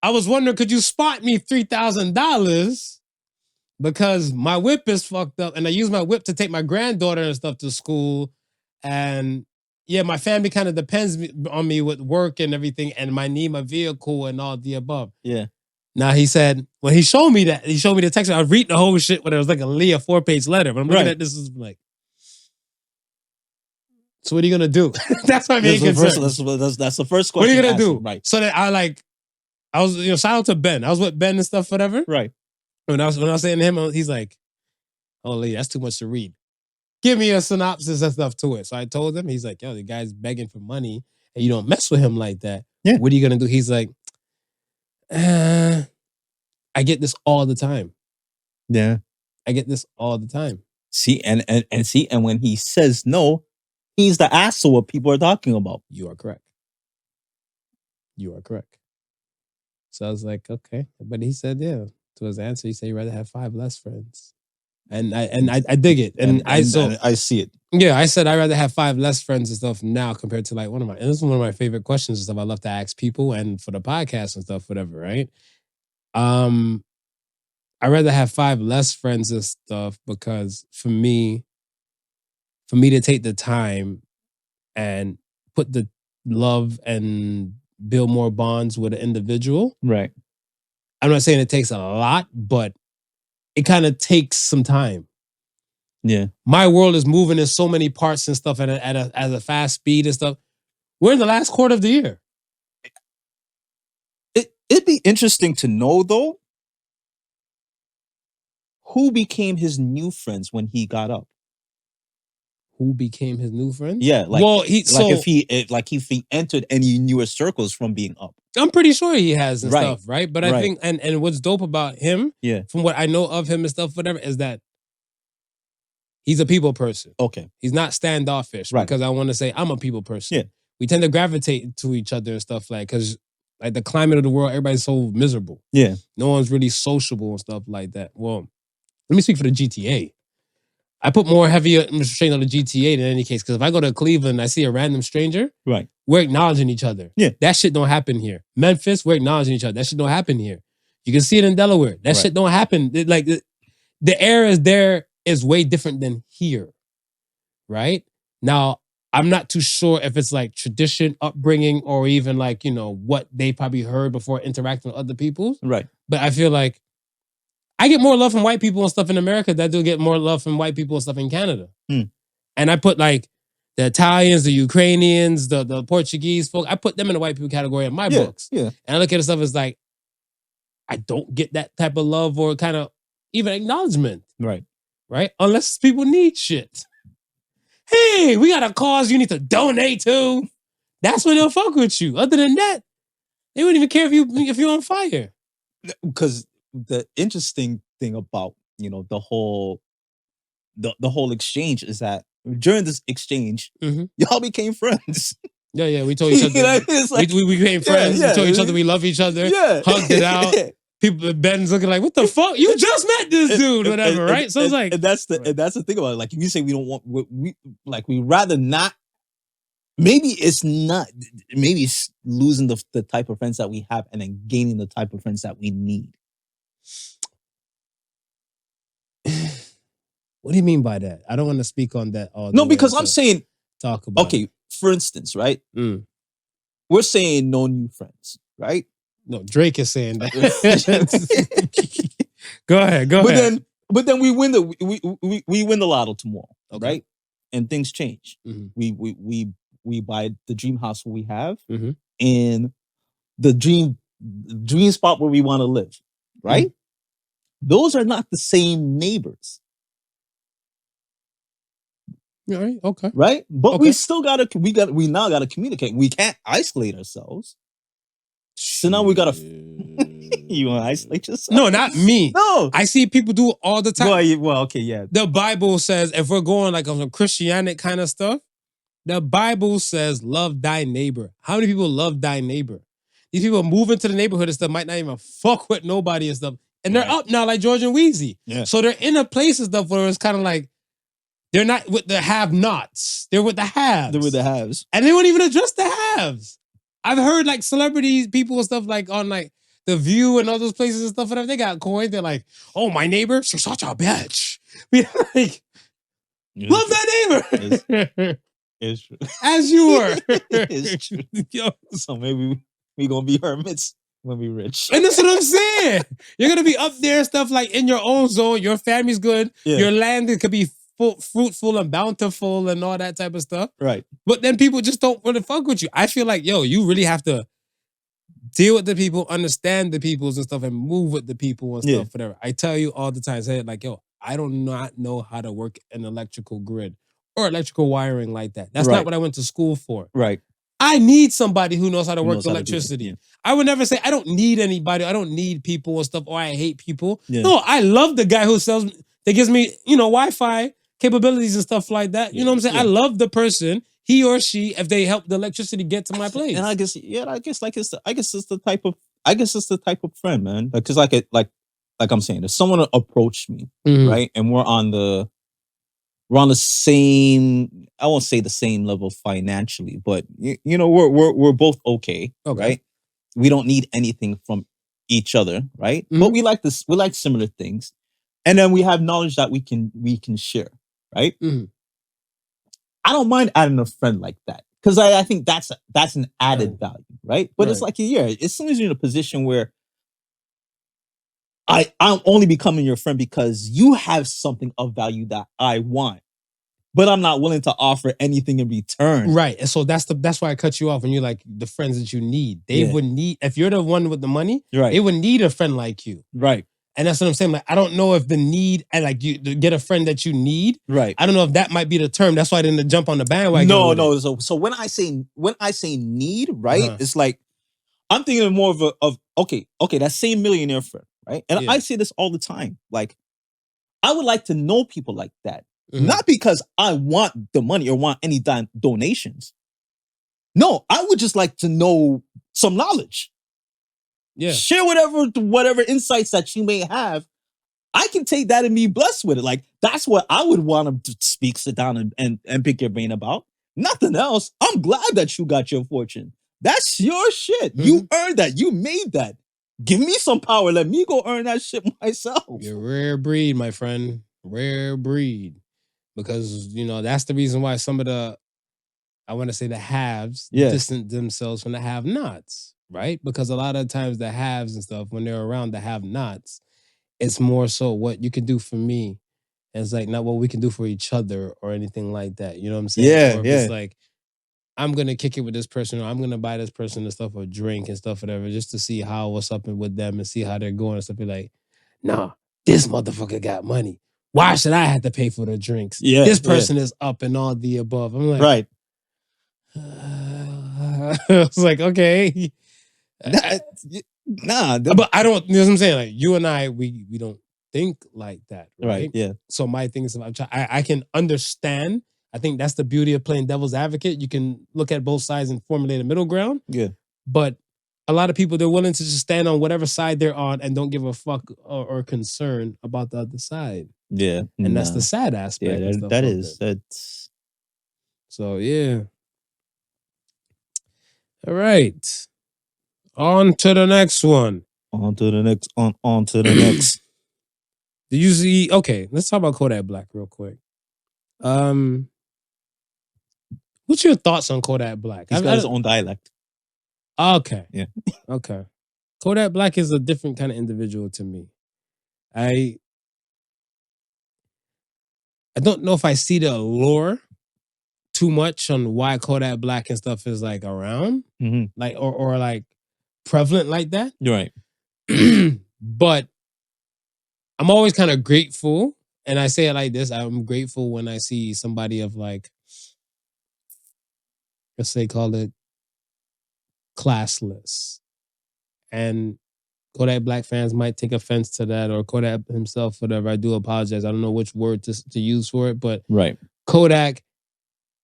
[SPEAKER 1] I was wondering, could you spot me $3,000? Because my whip is fucked up and I use my whip to take my granddaughter and stuff to school. And yeah, my family kind of depends on me with work and everything, and I need my vehicle and all the above.
[SPEAKER 2] Yeah.
[SPEAKER 1] Now he said, when he showed me that, he showed me the text, I was reading the whole shit when it was like a Leah 4-page letter. But I'm looking at this is like, so what are you gonna do? That's my main concern.
[SPEAKER 2] That's the first question.
[SPEAKER 1] What are you gonna do?
[SPEAKER 2] Right.
[SPEAKER 1] So that I was, shout out to Ben. I was with Ben and stuff, whatever.
[SPEAKER 2] Right.
[SPEAKER 1] When I was saying to him, he's like, "Oh, Lee, that's too much to read. Give me a synopsis and stuff to it." So I told him. He's like, "Yo, the guy's begging for money, and you don't mess with him like that.
[SPEAKER 2] Yeah.
[SPEAKER 1] What are you gonna do?" He's like, "I get this all the time.
[SPEAKER 2] Yeah.
[SPEAKER 1] I get this all the time."
[SPEAKER 2] See, and when he says no, he's the asshole what people are talking about.
[SPEAKER 1] You are correct. You are correct. So I was like, okay. But he said, yeah. To his answer, he said he'd rather have 5 less friends. And I dig it. And I
[SPEAKER 2] see it.
[SPEAKER 1] Yeah, I said I'd rather have 5 less friends and stuff now compared to like and this is one of my favorite questions and stuff I love to ask people and for the podcast and stuff, whatever, right? I'd rather have 5 less friends and stuff because for me to take the time and put the love and build more bonds with an individual.
[SPEAKER 2] Right.
[SPEAKER 1] I'm not saying it takes a lot, but it kind of takes some time.
[SPEAKER 2] Yeah.
[SPEAKER 1] My world is moving in so many parts and stuff at a fast speed and stuff. We're in the last quarter of the year.
[SPEAKER 2] It'd be interesting to know though, who became his new friends when he got up.
[SPEAKER 1] Who became his new friends?
[SPEAKER 2] Yeah,
[SPEAKER 1] if
[SPEAKER 2] he entered any newer circles from being up.
[SPEAKER 1] I'm pretty sure he has and
[SPEAKER 2] Right.
[SPEAKER 1] stuff, right? But I think and what's dope about him,
[SPEAKER 2] Yeah.
[SPEAKER 1] from what I know of him and stuff, whatever, is that he's a people person.
[SPEAKER 2] Okay.
[SPEAKER 1] He's not standoffish,
[SPEAKER 2] Right.
[SPEAKER 1] because I want to say I'm a people person.
[SPEAKER 2] Yeah.
[SPEAKER 1] We tend to gravitate to each other and stuff because like the climate of the world, everybody's so miserable.
[SPEAKER 2] Yeah.
[SPEAKER 1] No one's really sociable and stuff like that. Well, let me speak for the GTA. I put more heavier strain on the GTA than any case, because if I go to Cleveland and I see a random stranger,
[SPEAKER 2] Right.
[SPEAKER 1] we're acknowledging each other.
[SPEAKER 2] Yeah.
[SPEAKER 1] That shit don't happen here. Memphis, we're acknowledging each other. That shit don't happen here. You can see it in Delaware. That shit don't happen. The air is there is way different than here. Right? Now, I'm not too sure if it's like tradition, upbringing, or even like, what they probably heard before interacting with other people.
[SPEAKER 2] Right.
[SPEAKER 1] But I feel like I get more love from white people and stuff in America than I do get more love from white people and stuff in Canada. And I put like the Italians, the Ukrainians, the Portuguese folk, I put them in the white people category in my books.
[SPEAKER 2] Yeah.
[SPEAKER 1] And I look at the stuff as like, I don't get that type of love or kind of even acknowledgement.
[SPEAKER 2] Right.
[SPEAKER 1] Right? Unless people need shit. Hey, we got a cause you need to donate to. That's when they'll fuck with you. Other than that, they wouldn't even care if you're on fire.
[SPEAKER 2] Because the interesting thing about, the whole exchange is that during this exchange, y'all became friends.
[SPEAKER 1] Yeah, we told each other. We became friends. We told each other we love each other.
[SPEAKER 2] Yeah.
[SPEAKER 1] Hugged it out. People, Ben's looking like, what the fuck? You just met this dude, whatever, right? So it's like,
[SPEAKER 2] and that's the thing about it. Like, if you say we don't want, we rather not. Maybe it's losing the type of friends that we have and then gaining the type of friends that we need.
[SPEAKER 1] What do you mean by that? I don't want to speak on that.
[SPEAKER 2] No, because I'm saying,
[SPEAKER 1] talk about.
[SPEAKER 2] Okay, for instance, right? We're saying no new friends, right?
[SPEAKER 1] No, Drake is saying that. Go ahead.
[SPEAKER 2] But then we win the lotto tomorrow, right? And things change. We buy the dream house we have in the dream spot where we want to live, right? Those are not the same neighbors.
[SPEAKER 1] All right, okay.
[SPEAKER 2] Right? But we still we now gotta communicate. We can't isolate ourselves. So now we gotta you wanna isolate yourself?
[SPEAKER 1] No, not me.
[SPEAKER 2] No.
[SPEAKER 1] I see people do it all the time.
[SPEAKER 2] Well, okay, yeah.
[SPEAKER 1] The Bible says, if we're going like on some Christianic kind of stuff, the Bible says, love thy neighbor. How many people love thy neighbor? These people move into the neighborhood and stuff, might not even fuck with nobody and stuff. And they're up now like George and Wheezy.
[SPEAKER 2] Yeah.
[SPEAKER 1] So they're in a place and stuff where it's kind of like, They're not with the have-nots. They're with the haves.
[SPEAKER 2] They're with the haves.
[SPEAKER 1] And they won't even address the haves. I've heard like celebrities, people and stuff like on like The View and all those places and stuff, whatever, they got coins. They're like, oh, my neighbor, she's such a bitch. Like, love that neighbor.
[SPEAKER 2] It's true.
[SPEAKER 1] As you were.
[SPEAKER 2] It's true. Yo, so maybe we gonna be hermits when we rich.
[SPEAKER 1] And that's what I'm saying. You're gonna be up there, stuff like in your own zone. Your family's good.
[SPEAKER 2] Yeah.
[SPEAKER 1] Your land could be fruitful and bountiful and all that type of stuff.
[SPEAKER 2] Right.
[SPEAKER 1] But then people just don't want to fuck with you. I feel like, yo, you really have to deal with the people, understand the peoples and stuff, and move with the people and stuff, whatever. I tell you all the time, say it like, yo, I do not know how to work an electrical grid or electrical wiring like that. That's not what I went to school for.
[SPEAKER 2] Right.
[SPEAKER 1] I need somebody who knows how to work electricity. I would never say, I don't need anybody. I don't need people and stuff, or I hate people. Yeah. No, I love the guy who sells, that gives me, Wi-Fi capabilities and stuff like that. You know what I'm saying? I love the person, he or she, if they help the electricity get to my place.
[SPEAKER 2] And I guess it's the type of friend, man. Because like I'm saying, if someone approached me, right, and we're on the same, I won't say the same level financially, but we're both okay, right? We don't need anything from each other, right? But we like similar things, and then we have knowledge that we can share, right? I don't mind adding a friend like that, because I think that's an added value, right? But it's like, as soon as you're in a position where I'm only becoming your friend because you have something of value that I want, but I'm not willing to offer anything in return.
[SPEAKER 1] Right. And so that's why I cut you off when you're like the friends that you need. They would need, if you're the one with the money, they would need a friend like you. Right. And that's what I'm saying. Like, I don't know if the need, and like you to get a friend that you need. Right. I don't know if that might be the term. That's why I didn't jump on the bandwagon.
[SPEAKER 2] No. So when I say need, right, it's like, I'm thinking more of okay, that same millionaire friend, right? And I say this all the time. Like, I would like to know people like that. Not because I want the money or want any donations. No, I would just like to know some knowledge. Yeah. Share whatever insights that you may have. I can take that and be blessed with it. Like, that's what I would want to sit down and pick your brain about. Nothing else. I'm glad that you got your fortune. That's your shit. You earned that. You made that. Give me some power. Let me go earn that shit myself.
[SPEAKER 1] You're a rare breed, my friend. Rare breed. Because, that's the reason why some of the, I want to say the haves distance themselves from the have-nots, right? Because a lot of times the haves and stuff, when they're around the have-nots, it's more so what you can do for me. And it's like not what we can do for each other or anything like that. You know what I'm saying?
[SPEAKER 2] Yeah,
[SPEAKER 1] or if it's like, I'm going to kick it with this person, or I'm going to buy this person and stuff, or drink and stuff, whatever, just to see what's up with them and see how they're going and stuff. Be like, nah, this motherfucker got money. Why should I have to pay for the drinks? Yeah, this person is up and all the above. I'm like,
[SPEAKER 2] right.
[SPEAKER 1] I was like, okay.
[SPEAKER 2] Nah.
[SPEAKER 1] But I don't, you know what I'm saying? Like, you and I, we don't think like that, right?
[SPEAKER 2] Yeah.
[SPEAKER 1] So my thing is, I can understand. I think that's the beauty of playing devil's advocate. You can look at both sides and formulate a middle ground. Yeah. But a lot of people, they're willing to just stand on whatever side they're on and don't give a fuck or concern about the other side.
[SPEAKER 2] Yeah.
[SPEAKER 1] And that's the sad aspect.
[SPEAKER 2] Yeah, that's.
[SPEAKER 1] So, yeah. All right. On to the next one.
[SPEAKER 2] On to the next.
[SPEAKER 1] Do you see? Okay, let's talk about Kodak Black real quick. What's your thoughts on Kodak Black?
[SPEAKER 2] He's got his own dialect.
[SPEAKER 1] Okay.
[SPEAKER 2] Yeah.
[SPEAKER 1] Okay. Kodak Black is a different kind of individual to me. I don't know if I see the allure too much on why Kodak Black and stuff is like around, like or like prevalent like that.
[SPEAKER 2] You're right.
[SPEAKER 1] But I'm always kind of grateful, and I say it like this: I'm grateful when I see somebody of like, let's say, call it classless, and Kodak Black fans might take offense to that, or Kodak himself, whatever. I do apologize. I don't know which word to use for it, but
[SPEAKER 2] right.
[SPEAKER 1] Kodak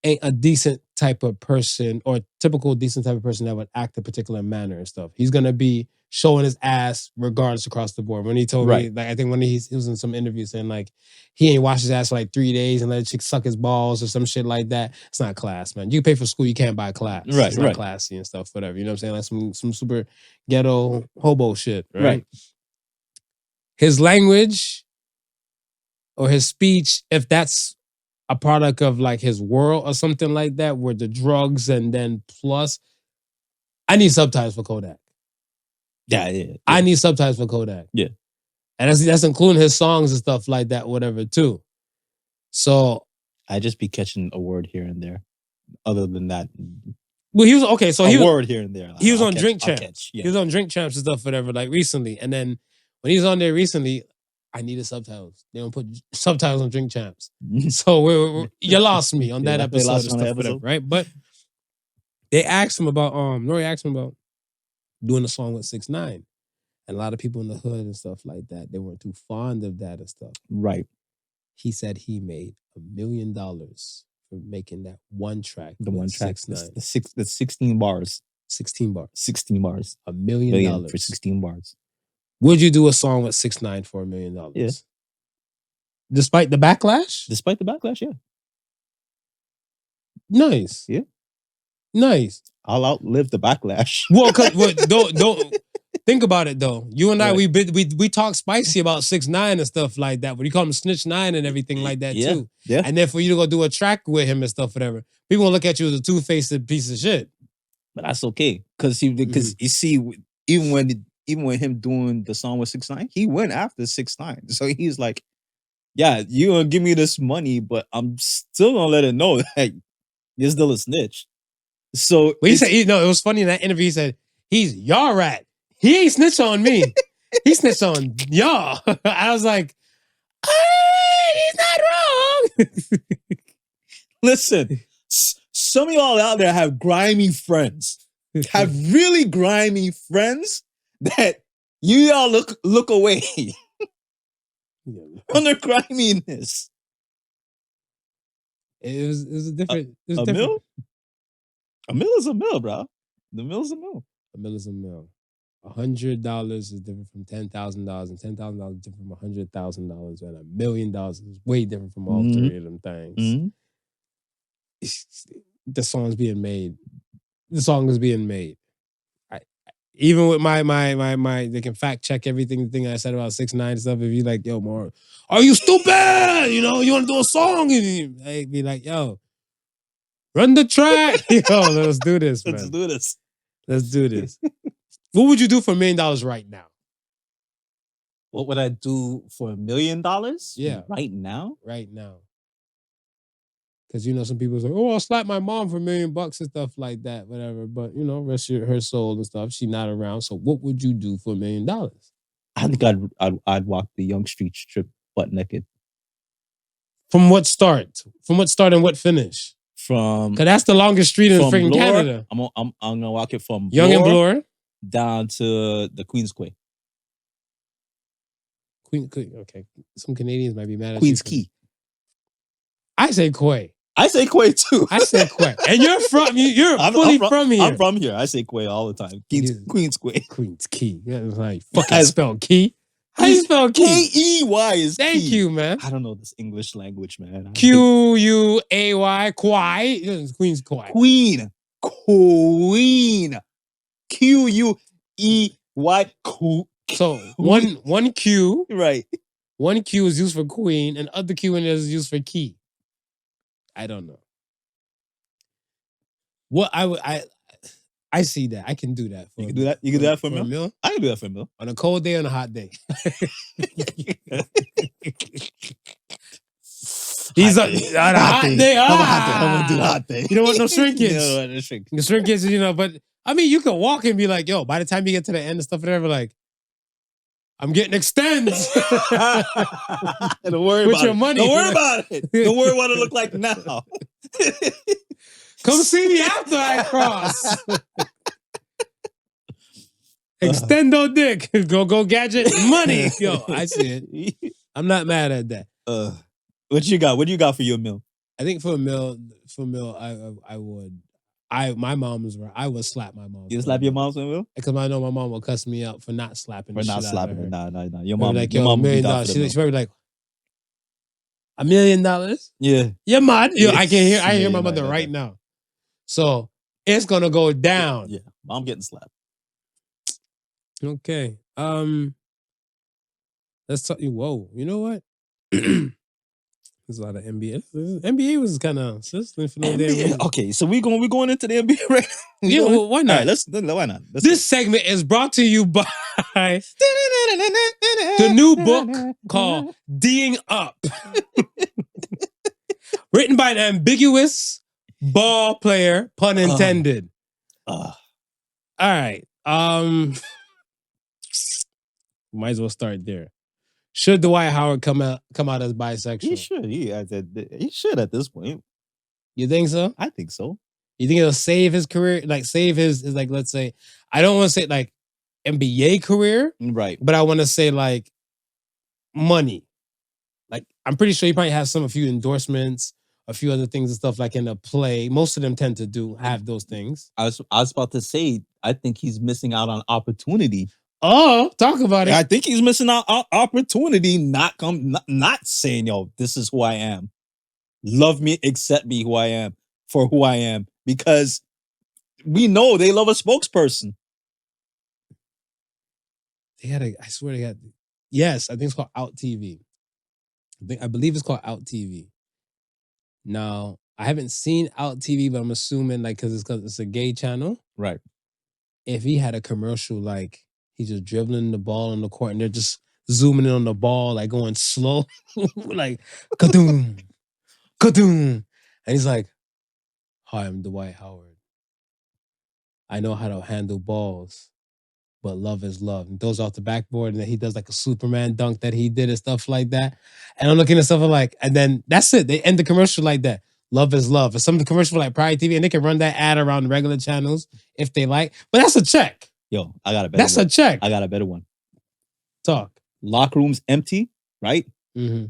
[SPEAKER 1] ain't a decent type of person or typical decent type of person that would act a particular manner and stuff. He's gonna be showing his ass regardless across the board. When he told me, like, I think when he was in some interview saying like he ain't washed his ass for like 3 days and let a chick suck his balls or some shit like that. It's not class, man. You pay for school, you can't buy class.
[SPEAKER 2] Right,
[SPEAKER 1] it's not classy and stuff, whatever. You know what I'm saying? Like some super ghetto hobo shit, right? His language or his speech, if that's a product of like his world or something like that, where the drugs and then plus, I need subtitles for Kodak.
[SPEAKER 2] Yeah.
[SPEAKER 1] I need subtitles for Kodak.
[SPEAKER 2] Yeah.
[SPEAKER 1] And that's including his songs and stuff like that, whatever, too. So
[SPEAKER 2] I just be catching a word here and there. Other than that,
[SPEAKER 1] well, he was okay. So
[SPEAKER 2] a word here and there. Like,
[SPEAKER 1] he was on Drink Champs.
[SPEAKER 2] Yeah.
[SPEAKER 1] He was on Drink Champs and stuff, whatever, like recently. And then when he was on there recently, I needed subtitles. They don't put subtitles on Drink Champs. So you lost me on that episode and stuff, whatever, right? But they asked him about Nori asked him about doing a song with 6ix9ine. And a lot of people in the hood and stuff like that, they weren't too fond of that and stuff.
[SPEAKER 2] Right.
[SPEAKER 1] He said he made $1 million for making that one track.
[SPEAKER 2] The one track.
[SPEAKER 1] 6ix9ine.
[SPEAKER 2] The 16 bars.
[SPEAKER 1] 16 bars.
[SPEAKER 2] 16 bars.
[SPEAKER 1] $1 million
[SPEAKER 2] for 16 bars.
[SPEAKER 1] Would you do a song with 6ix9ine for $1 million?
[SPEAKER 2] Yeah.
[SPEAKER 1] Despite the backlash?
[SPEAKER 2] Despite the backlash, yeah.
[SPEAKER 1] Nice.
[SPEAKER 2] Yeah.
[SPEAKER 1] Nice.
[SPEAKER 2] I'll outlive the backlash.
[SPEAKER 1] Well, don't think about it though. You and I, we talk spicy about 6ix9ine and stuff like that. But you call him Snitch 9 and everything like that too.
[SPEAKER 2] Yeah.
[SPEAKER 1] And then for you to go do a track with him and stuff, whatever, people gonna look at you as a two-faced piece of shit.
[SPEAKER 2] But that's okay, because you see, even when him doing the song with 6ix9ine, he went after 6ix9ine. So he's like, yeah, you gonna give me this money, but I'm still gonna let it know that you're still a snitch. So
[SPEAKER 1] he said, it was funny in that interview. He said, he's y'all rat. He ain't snitch on me. He snitched on y'all. I was like, he's not wrong.
[SPEAKER 2] Listen, some of y'all out there have grimy friends. Have really grimy friends that y'all look away from their griminess.
[SPEAKER 1] It was a different.
[SPEAKER 2] A mill? A mill is a mill, bro. The mill is a mill.
[SPEAKER 1] A mill is a mill. $100 is different from $10,000, and $10,000 is different from $100,000, and $1 million is way different from all three of them things.
[SPEAKER 2] Mm-hmm.
[SPEAKER 1] The song's being made. The song is being made. Even with my, they can fact check everything. The thing I said about 6ix9ine stuff. If you like, yo, more, are you stupid? You know, you want to do a song? And I'd be like, yo, run the track. Yo, let's do this, man. Let's do this. What would you do for $1 million right now?
[SPEAKER 2] What would I do for $1 million?
[SPEAKER 1] Yeah.
[SPEAKER 2] Right now?
[SPEAKER 1] Right now. Because, you know, some people say, oh, I'll slap my mom for $1 million and stuff like that, whatever. But, you know, rest her soul and stuff. She's not around. So what would you do for $1 million?
[SPEAKER 2] I think I'd walk the Young Street strip butt naked.
[SPEAKER 1] From what start? From what start and what finish? Because that's the longest street in freaking Canada.
[SPEAKER 2] I'm gonna walk it from
[SPEAKER 1] Young and Bloor
[SPEAKER 2] down to the Queen's Quay.
[SPEAKER 1] Okay. Some Canadians might be mad at
[SPEAKER 2] Queen's Quay.
[SPEAKER 1] I say Quay.
[SPEAKER 2] I say Quay too.
[SPEAKER 1] I say Quay. And you're from here.
[SPEAKER 2] I'm from here. I say Quay all the time. Queen's Quay.
[SPEAKER 1] Queen's Quay. Yeah, like fucking spell key. How you spell key?
[SPEAKER 2] K-E-Y is
[SPEAKER 1] Thank
[SPEAKER 2] key.
[SPEAKER 1] you, man.
[SPEAKER 2] I don't know this English language, man.
[SPEAKER 1] Q-U-A-Y. Quay. Queen's Quay.
[SPEAKER 2] Queen. Q-U-E-Y.
[SPEAKER 1] So one Q.
[SPEAKER 2] Right.
[SPEAKER 1] One Q is used for queen, and other Q in there is used for key. I don't know. What I see that. I can do that.
[SPEAKER 2] You can do that? You can do that for a
[SPEAKER 1] meal?
[SPEAKER 2] I can do that for a meal.
[SPEAKER 1] On a cold day, on a hot day. He's on a hot day.
[SPEAKER 2] I'm gonna do the hot day.
[SPEAKER 1] You don't want no shrinkage.
[SPEAKER 2] No shrinkage.
[SPEAKER 1] The shrinkage, you know, but I mean, you can walk and be like, yo, by the time you get to the end and stuff, whatever, like, I'm getting extends.
[SPEAKER 2] Don't worry
[SPEAKER 1] with
[SPEAKER 2] about
[SPEAKER 1] your
[SPEAKER 2] it.
[SPEAKER 1] money.
[SPEAKER 2] Don't worry about it. Don't worry what it look like now.
[SPEAKER 1] Come see me after I cross. Extendo dick. Go gadget money. Yo, I see it. I'm not mad at that.
[SPEAKER 2] What you got? What do you got for your meal?
[SPEAKER 1] I think for a meal, I would. My mom was right. I would slap my mom.
[SPEAKER 2] You slap your mom, Will?
[SPEAKER 1] Because I know my mom will cuss me out for not slapping.
[SPEAKER 2] For
[SPEAKER 1] the
[SPEAKER 2] not
[SPEAKER 1] shit
[SPEAKER 2] slapping
[SPEAKER 1] out of
[SPEAKER 2] her.
[SPEAKER 1] her.
[SPEAKER 2] Nah. Your
[SPEAKER 1] Maybe
[SPEAKER 2] mom,
[SPEAKER 1] like,
[SPEAKER 2] your
[SPEAKER 1] yo,
[SPEAKER 2] mom
[SPEAKER 1] $1
[SPEAKER 2] would be
[SPEAKER 1] million.
[SPEAKER 2] down for the
[SPEAKER 1] She's probably like, $1 million?
[SPEAKER 2] Yeah.
[SPEAKER 1] You're mad. Yo, I can hear. I
[SPEAKER 2] Yeah,
[SPEAKER 1] hear my
[SPEAKER 2] you
[SPEAKER 1] mother
[SPEAKER 2] might
[SPEAKER 1] right
[SPEAKER 2] like
[SPEAKER 1] now. So it's gonna go down.
[SPEAKER 2] Yeah. Mom getting slapped.
[SPEAKER 1] Okay. Let's talk. Whoa. You know what? There's a lot of NBA. NBA was kind of for no damn reason.
[SPEAKER 2] Okay, so we going into the NBA right now.
[SPEAKER 1] Yeah, well, why not?
[SPEAKER 2] All right, why not?
[SPEAKER 1] This segment is brought to you by the new book called D'ing Up. Written by an ambiguous ball player, pun intended. All right. Might as well start there. Should Dwight Howard come out as bisexual?
[SPEAKER 2] He should. He should at this point.
[SPEAKER 1] You think so?
[SPEAKER 2] I think so.
[SPEAKER 1] You think it'll save his career? Like save his like, let's say, I don't want to say like NBA career,
[SPEAKER 2] right?
[SPEAKER 1] But I want to say like money. Like I'm pretty sure he probably has a few endorsements, a few other things and stuff like in a play. Most of them tend to have those things.
[SPEAKER 2] I was about to say, I think he's missing out on opportunity.
[SPEAKER 1] Oh, talk about it.
[SPEAKER 2] I think he's missing out on opportunity. Not saying, yo, this is who I am. Love me, accept me who I am for who I am, because we know they love a spokesperson.
[SPEAKER 1] I swear they got. Yes, I think it's called Out TV. I believe it's called Out TV. Now, I haven't seen Out TV, but I'm assuming like because it's a gay channel,
[SPEAKER 2] right?
[SPEAKER 1] If he had a commercial like he's just dribbling the ball on the court and they're just zooming in on the ball, like going slow, like kadoom, kadoom, and he's like, "Hi, I'm Dwight Howard. I know how to handle balls, but love is love." And throws off the backboard, and then he does like a Superman dunk that he did and stuff like that. And I'm looking at stuff like, and then that's it. They end the commercial like that. Love is love. And some of the commercials like Pride TV, and they can run that ad around regular channels if they like. But that's a check.
[SPEAKER 2] Yo, I got a better
[SPEAKER 1] That's
[SPEAKER 2] one.
[SPEAKER 1] a check.
[SPEAKER 2] I got a better one.
[SPEAKER 1] Talk.
[SPEAKER 2] Locker rooms empty, right?
[SPEAKER 1] Mm-hmm.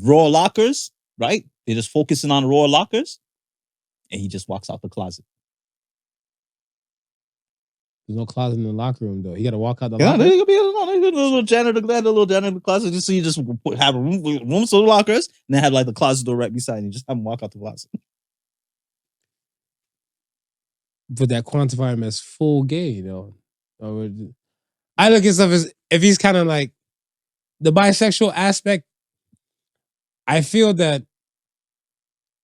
[SPEAKER 2] Raw lockers, right? They're just focusing on raw lockers. And he just walks out the closet.
[SPEAKER 1] There's no closet in the locker room, though. You got to walk out the
[SPEAKER 2] Yeah,
[SPEAKER 1] locker
[SPEAKER 2] there could be a little janitor closet. Just so you just have a room full of lockers, and then have like the closet door right beside you. Just have him walk out the closet.
[SPEAKER 1] But that quantify him as full gay, though. I look at stuff as if he's kind of like the bisexual aspect. I feel that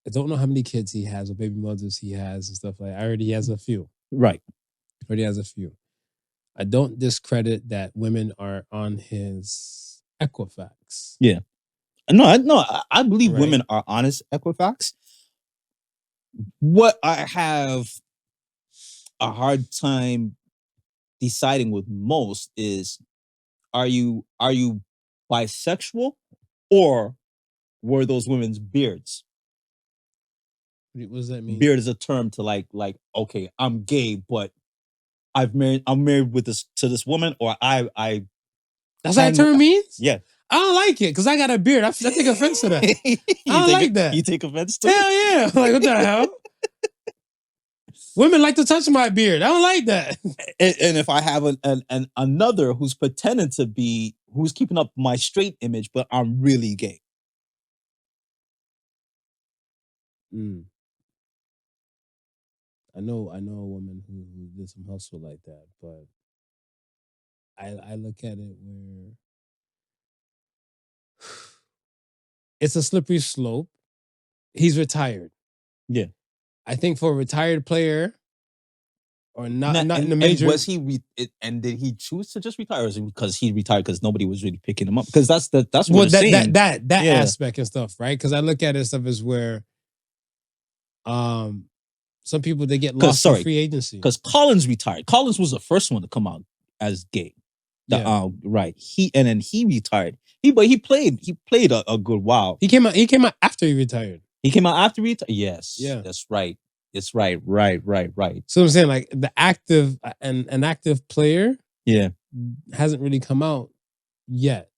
[SPEAKER 1] I don't know how many kids he has or baby mothers he has and stuff like that. I heard he has a few.
[SPEAKER 2] Right.
[SPEAKER 1] Already has a few. I don't discredit that women are on his Equifax.
[SPEAKER 2] Yeah. No, I believe women are on his Equifax. What I have a hard time deciding with most is, are you bisexual, or were those women's beards?
[SPEAKER 1] What does that mean?
[SPEAKER 2] Beard is a term to like, okay, I'm gay, but I'm married with this woman, or I
[SPEAKER 1] That's what that term means?
[SPEAKER 2] Yeah.
[SPEAKER 1] I don't like it because I got a beard. I take offense to that. I don't like that.
[SPEAKER 2] You take offense to
[SPEAKER 1] Hell
[SPEAKER 2] it?
[SPEAKER 1] yeah. Like, what the hell? Women like to touch my beard. I don't like that.
[SPEAKER 2] And if I have another who's pretending to be, who's keeping up my straight image, but I'm really gay.
[SPEAKER 1] I know a woman who did some hustle like that, but I look at it where it's a slippery slope. He's retired.
[SPEAKER 2] Yeah.
[SPEAKER 1] I think for a retired player or not in the major.
[SPEAKER 2] And was he and did he choose to just retire, or is it because he retired because nobody was really picking him up? Because that's what
[SPEAKER 1] that aspect and stuff, right? Because I look at it stuff as where some people they get lost in free agency.
[SPEAKER 2] Because Collins retired. Collins was the first one to come out as gay. Right. He retired. He played a good while.
[SPEAKER 1] He came out after he retired.
[SPEAKER 2] He came out after he retired? Yes.
[SPEAKER 1] Yeah.
[SPEAKER 2] That's right. It's right.
[SPEAKER 1] So I'm saying like the active an active player
[SPEAKER 2] hasn't
[SPEAKER 1] really come out yet.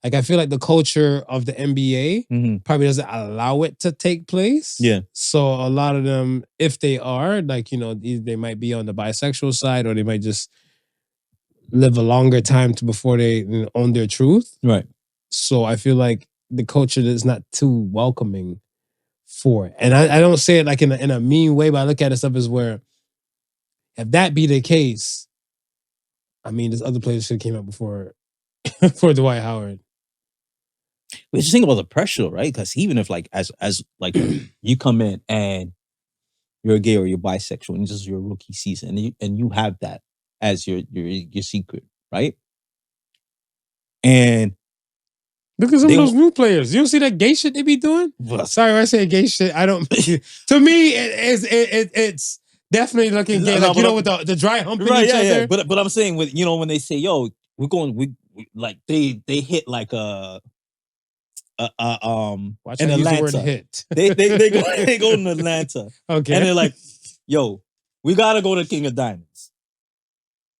[SPEAKER 1] Like, I feel like the culture of the NBA
[SPEAKER 2] Mm-hmm.
[SPEAKER 1] probably doesn't allow it to take place.
[SPEAKER 2] Yeah.
[SPEAKER 1] So a lot of them, if they are, like, you know, they might be on the bisexual side, or they might just live a longer time before they own their truth.
[SPEAKER 2] Right.
[SPEAKER 1] So I feel like the culture is not too welcoming for it. And I don't say it like in a mean way, but I look at it stuff as where, if that be the case, I mean, there's other players should have came out before for Dwight Howard.
[SPEAKER 2] But just think about the pressure, right? Because even if like as like you come in and you're gay or you're bisexual and this is your rookie season and you have that as your secret, right? And
[SPEAKER 1] look at some of those new players. You don't see that gay shit they be doing? Sorry, when I say gay shit, I don't. To me, it's definitely looking gay. Like, you know, with the dry humping each other.
[SPEAKER 2] Yeah. But I'm saying, with, you know, when they say, yo, we like they hit like
[SPEAKER 1] Watch
[SPEAKER 2] in
[SPEAKER 1] I use the
[SPEAKER 2] Atlanta.
[SPEAKER 1] word hit.
[SPEAKER 2] they go in Atlanta.
[SPEAKER 1] Okay.
[SPEAKER 2] And they're like, yo, we gotta go to King of Diamonds.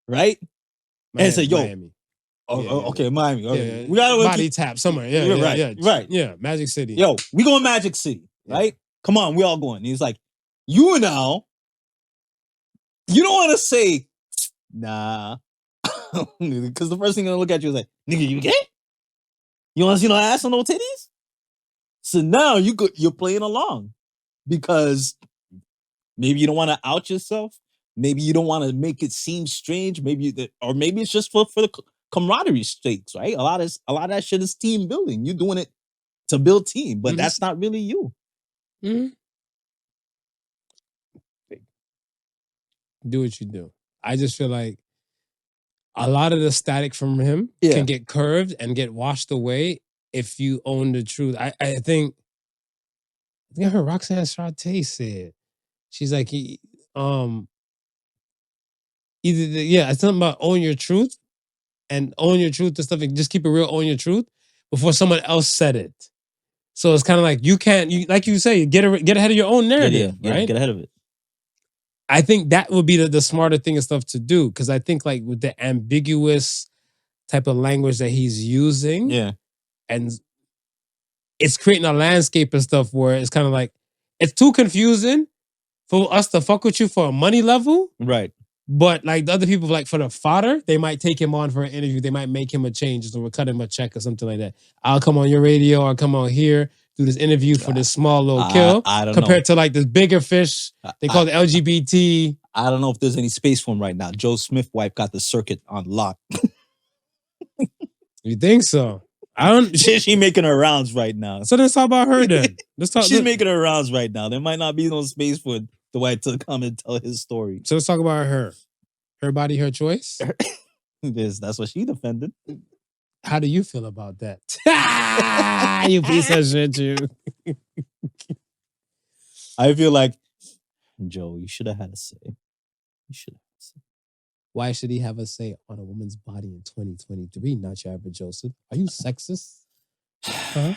[SPEAKER 2] Right?
[SPEAKER 1] Miami,
[SPEAKER 2] and say, yo,
[SPEAKER 1] Miami.
[SPEAKER 2] Okay, Miami. Okay.
[SPEAKER 1] Yeah,
[SPEAKER 2] We gotta go
[SPEAKER 1] body tap somewhere. Yeah,
[SPEAKER 2] right.
[SPEAKER 1] Yeah, Magic City.
[SPEAKER 2] Yo, we going Magic City, right? Come on, we all going. And he's like, you now, you don't want to say, nah. Because the first thing gonna look at you is like, nigga, you gay? You want to see no ass or no titties? So now you're playing along because maybe you don't want to out yourself. Maybe you don't want to make it seem strange. Or maybe it's just for the camaraderie stakes, right? A lot of that shit is team building. You're doing it to build team, but that's not really you.
[SPEAKER 1] Mm-hmm. Do what you do. I just feel like a lot of the static from him can get curved and get washed away if you own the truth. I think I heard Roxanne Shante said, she's like, it's something about own your truth and own your truth and stuff, and just keep it real, own your truth before someone else said it. So it's kind of like like you say, get ahead of your own narrative, right?
[SPEAKER 2] Get ahead of it.
[SPEAKER 1] I think that would be the smarter thing and stuff to do, because I think like with the ambiguous type of language that he's using, and it's creating a landscape and stuff where it's kind of like it's too confusing for us to fuck with you for a money level,
[SPEAKER 2] right?
[SPEAKER 1] But like the other people, like for the fodder, they might take him on for an interview. They might make him a change, or cut him a check or something like that. I'll come on your radio, or come on here, do this interview for this small little kill.
[SPEAKER 2] I don't
[SPEAKER 1] compared
[SPEAKER 2] know.
[SPEAKER 1] to like this bigger fish. They call it LGBT.
[SPEAKER 2] I don't know if there's any space for him right now. Joe Smith wife got the circuit on lock.
[SPEAKER 1] You think so? I don't.
[SPEAKER 2] She making her rounds right now.
[SPEAKER 1] So let's talk about her then.
[SPEAKER 2] She's making her rounds right now. There might not be no space for Dwight to come and tell his story.
[SPEAKER 1] So let's talk about her. Her body, her choice.
[SPEAKER 2] That's what she defended.
[SPEAKER 1] How do you feel about that? You piece of shit, you.
[SPEAKER 2] I feel like, Joe, you should have had a say. You should have had a say.
[SPEAKER 1] Why should he have a say on a woman's body in 2023? Not your average Joseph. Are you sexist? Huh?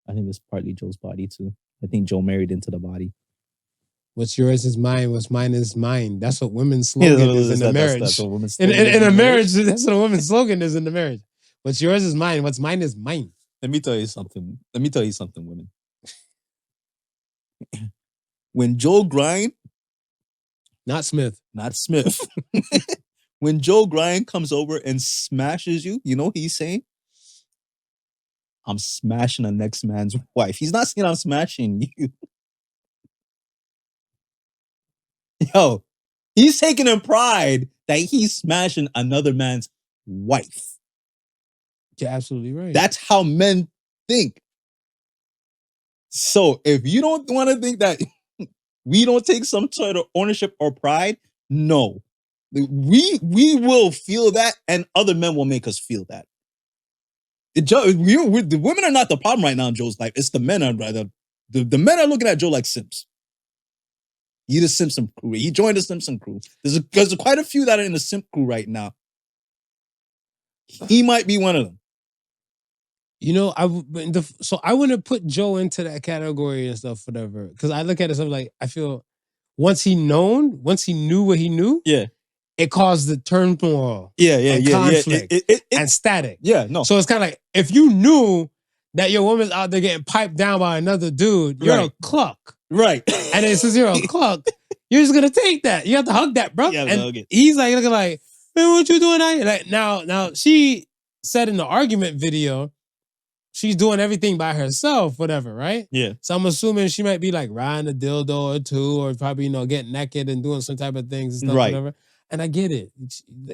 [SPEAKER 2] I think it's partly Joe's body too. I think Joe married into the body.
[SPEAKER 1] What's yours is mine. What's mine is mine. That's what women's slogan is in the marriage.
[SPEAKER 2] That's what women's
[SPEAKER 1] in a marriage, that's what a woman's slogan is in the marriage. What's yours is mine. What's mine is mine.
[SPEAKER 2] Let me tell you something, women. When Joe Grind,
[SPEAKER 1] not Smith,
[SPEAKER 2] when Joe Grind comes over and smashes you, you know what he's saying? I'm smashing the next man's wife. He's not saying I'm smashing you. Yo, he's taking in pride that he's smashing another man's wife.
[SPEAKER 1] You're absolutely right.
[SPEAKER 2] That's how men think. So if you don't want to think that we don't take some sort of ownership or pride, no. We will feel that, and other men will make us feel that. The women are not the problem right now in Joe's life. It's the men. The men are looking at Joe like simps. He's the Simpson crew. He joined the Simpson crew. There's quite a few that are in the simp crew right now. He might be one of them.
[SPEAKER 1] You know, so I wouldn't put Joe into that category and stuff, whatever. Because I look at it stuff like, I feel once he knew what he knew, it caused the turmoil
[SPEAKER 2] Yeah.
[SPEAKER 1] and conflict and static.
[SPEAKER 2] Yeah, no.
[SPEAKER 1] So it's kind of like, if you knew that your woman's out there getting piped down by another dude, you're a cluck.
[SPEAKER 2] Right.
[SPEAKER 1] And then since you're a cluck, you're just gonna take that. You have to hug that, bro. And he's like looking like, man, what you doing out here? Like now she said in the argument video, she's doing everything by herself, whatever, right?
[SPEAKER 2] Yeah.
[SPEAKER 1] So I'm assuming she might be like riding a dildo or two, or probably, getting naked and doing some type of things and stuff, whatever. And I get it.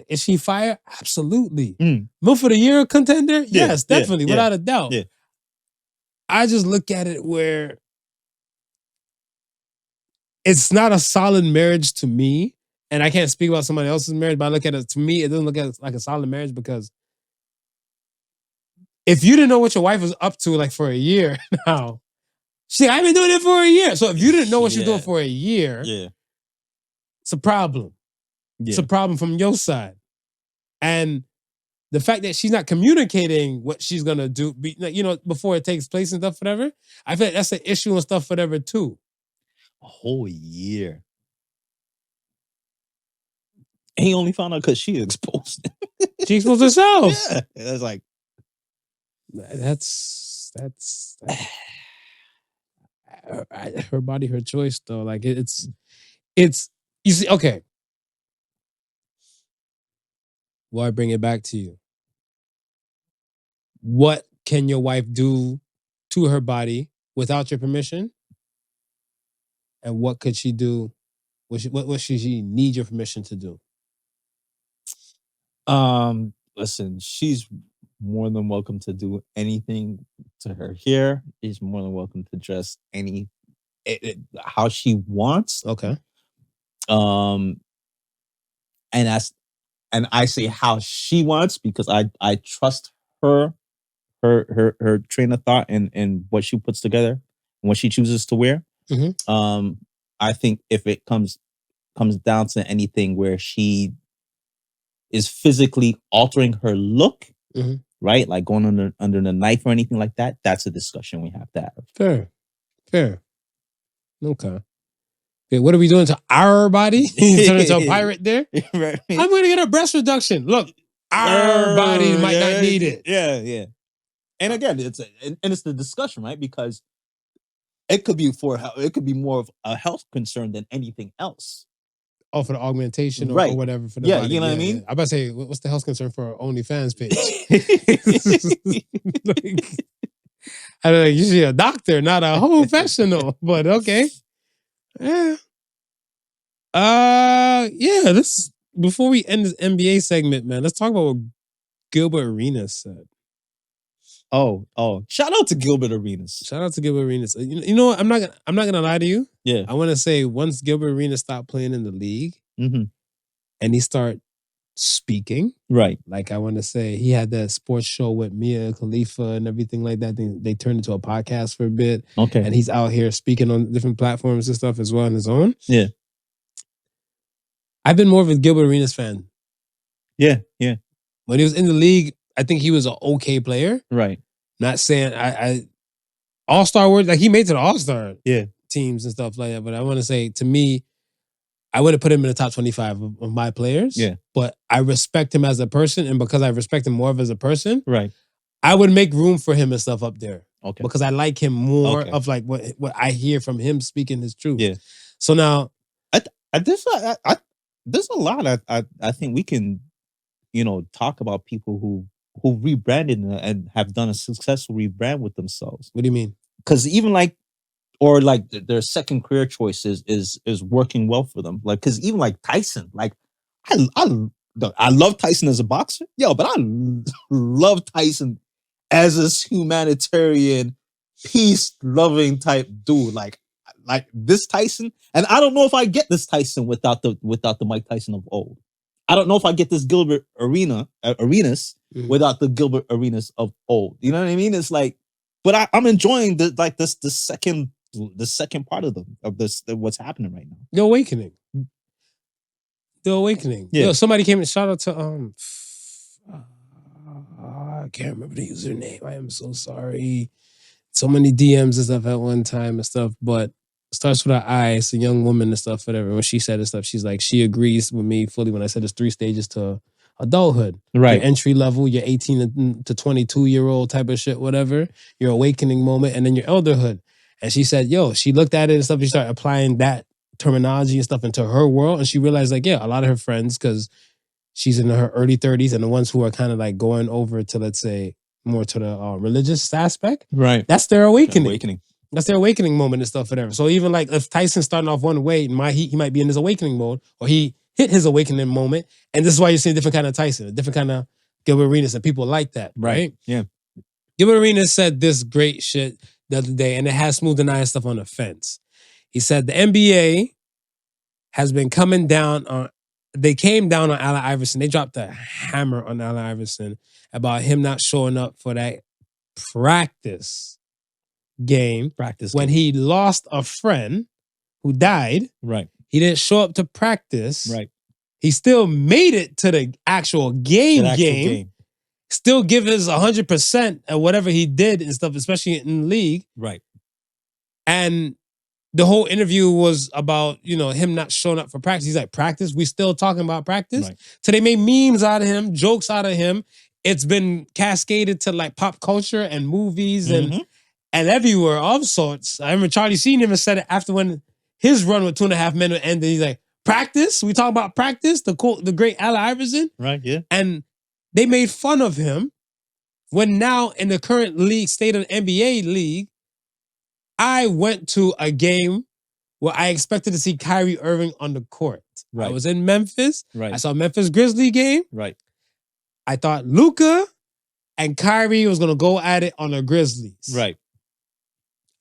[SPEAKER 1] Is she fire? Absolutely. MILF of the Year contender? Yes, definitely, without a doubt.
[SPEAKER 2] Yeah.
[SPEAKER 1] I just look at it where it's not a solid marriage to me, and I can't speak about somebody else's marriage, but I look at it, to me, it doesn't look at it like a solid marriage, because if you didn't know what your wife was up to like for a year now, I've been doing it for a year. So if you didn't know what she was doing for a year, it's a problem. Yeah. It's a problem from your side. And the fact that she's not communicating what she's going to do, before it takes place and stuff, whatever, I feel like that's an issue and stuff, whatever, too.
[SPEAKER 2] A whole year. He only found out because she exposed it.
[SPEAKER 1] She exposed herself.
[SPEAKER 2] Yeah. That's like,
[SPEAKER 1] that's her body, her choice, though. Like, it's you see, okay. Well, I bring it back to you. What can your wife do to her body without your permission? And what could she do? What should she need your permission to do?
[SPEAKER 2] Listen, she's more than welcome to do anything to her hair. She's more than welcome to dress how she wants.
[SPEAKER 1] Okay.
[SPEAKER 2] And I say how she wants, because I trust her train of thought and what she puts together and what she chooses to wear.
[SPEAKER 1] Mm-hmm.
[SPEAKER 2] I think if it comes down to anything where she is physically altering her look, right? Like going under the knife or anything like that, that's a discussion we have to have.
[SPEAKER 1] Fair. Okay, what are we doing to our body? Turn into a pirate there?
[SPEAKER 2] Right.
[SPEAKER 1] I'm going to get a breast reduction. Look, our body might not need it.
[SPEAKER 2] Yeah. And again, it's the discussion, right? Because it could be more of a health concern than anything else.
[SPEAKER 1] Oh, for the augmentation or whatever for the body.
[SPEAKER 2] You know what I mean?
[SPEAKER 1] I'm about to say, what's the health concern for our OnlyFans page? I don't know, usually a doctor, not a whole professional, but okay. Yeah. This before we end this NBA segment, man, let's talk about what Gilbert Arenas said.
[SPEAKER 2] Oh! Shout out to Gilbert Arenas.
[SPEAKER 1] Shout out to Gilbert Arenas. You know what? I'm not gonna lie to you.
[SPEAKER 2] Yeah.
[SPEAKER 1] I want to say once Gilbert Arenas stopped playing in the league, and he started speaking,
[SPEAKER 2] right?
[SPEAKER 1] Like, I want to say he had that sports show with Mia Khalifa and everything like that. They turned into a podcast for a bit.
[SPEAKER 2] Okay.
[SPEAKER 1] And he's out here speaking on different platforms and stuff as well on his own.
[SPEAKER 2] Yeah.
[SPEAKER 1] I've been more of a Gilbert Arenas fan.
[SPEAKER 2] Yeah.
[SPEAKER 1] When he was in the league, I think he was an okay player.
[SPEAKER 2] Right.
[SPEAKER 1] Not saying I All-Star words, like he made to the All-Star teams and stuff like that. But I want to say, to me, I would have put him in the top 25 of my players.
[SPEAKER 2] Yeah.
[SPEAKER 1] But I respect him as a person. And because I respect him more as a person,
[SPEAKER 2] right, I
[SPEAKER 1] would make room for him and stuff up there.
[SPEAKER 2] Okay.
[SPEAKER 1] Because I like him more of like what I hear from him speaking his truth.
[SPEAKER 2] Yeah.
[SPEAKER 1] So now
[SPEAKER 2] there's a lot I think we can, talk about people who rebranded and have done a successful rebrand with themselves.
[SPEAKER 1] What do you mean?
[SPEAKER 2] Because even their second career choice is working well for them. Like, because even like Tyson, like I love Tyson as a boxer, but I love Tyson as a humanitarian, peace-loving type dude. Like this Tyson, and I don't know if I get this Tyson without the Mike Tyson of old. I don't know if I get this Gilbert Arenas without the Gilbert Arenas of old. You know what I mean? It's like, but I'm enjoying the second part of what's happening right now.
[SPEAKER 1] The awakening.
[SPEAKER 2] Yeah.
[SPEAKER 1] Yo, somebody came and shout out to I can't remember the username. I am so sorry. So many DMs and stuff at one time and stuff, but Starts with an I. It's a young woman and stuff, whatever. When she said and stuff, she's like, she agrees with me fully when I said there's 3 stages to adulthood.
[SPEAKER 2] Right.
[SPEAKER 1] Your entry level, your 18 to 22-year-old type of shit, whatever. Your awakening moment, and then your elderhood. And she said, yo, she looked at it and stuff. She started applying that terminology and stuff into her world. And she realized, like, yeah, a lot of her friends, because she's in her early 30s, and the ones who are kind of like going over to, let's say, more to the religious aspect.
[SPEAKER 2] Right.
[SPEAKER 1] That's their awakening. That's their awakening moment and stuff, whatever. So even like if Tyson's starting off one way, he might be in his awakening mode, or he hit his awakening moment. And this is why you're seeing a different kind of Tyson, a different kind of Gilbert Arenas, and people like that. Right?
[SPEAKER 2] Yeah.
[SPEAKER 1] Gilbert Arenas said this great shit the other day, and it has Smooth and I and stuff on the fence. He said the NBA has been coming down on, they came down on Allen Iverson. They dropped a hammer on Allen Iverson about him not showing up for that practice game when he lost a friend who died.
[SPEAKER 2] Right.
[SPEAKER 1] He didn't show up to practice.
[SPEAKER 2] Right.
[SPEAKER 1] He still made it to the actual game. Still give his 100% at whatever he did and stuff, especially in the league.
[SPEAKER 2] Right.
[SPEAKER 1] And the whole interview was about, him not showing up for practice. He's like, practice? We still talking about practice?
[SPEAKER 2] Right.
[SPEAKER 1] So they made memes out of him, jokes out of him. It's been cascaded to like pop culture and movies and everywhere of sorts. I remember Charlie Sheen even said it after when his run with 2.5 Men ended. He's like, practice? We talk about practice? The great Allen Iverson?
[SPEAKER 2] Right, yeah.
[SPEAKER 1] And they made fun of him when now in the current league, state of the NBA league, I went to a game where I expected to see Kyrie Irving on the court.
[SPEAKER 2] Right.
[SPEAKER 1] I was in Memphis.
[SPEAKER 2] Right.
[SPEAKER 1] I saw Memphis Grizzly game.
[SPEAKER 2] Right.
[SPEAKER 1] I thought Luka and Kyrie was going to go at it on the Grizzlies.
[SPEAKER 2] Right.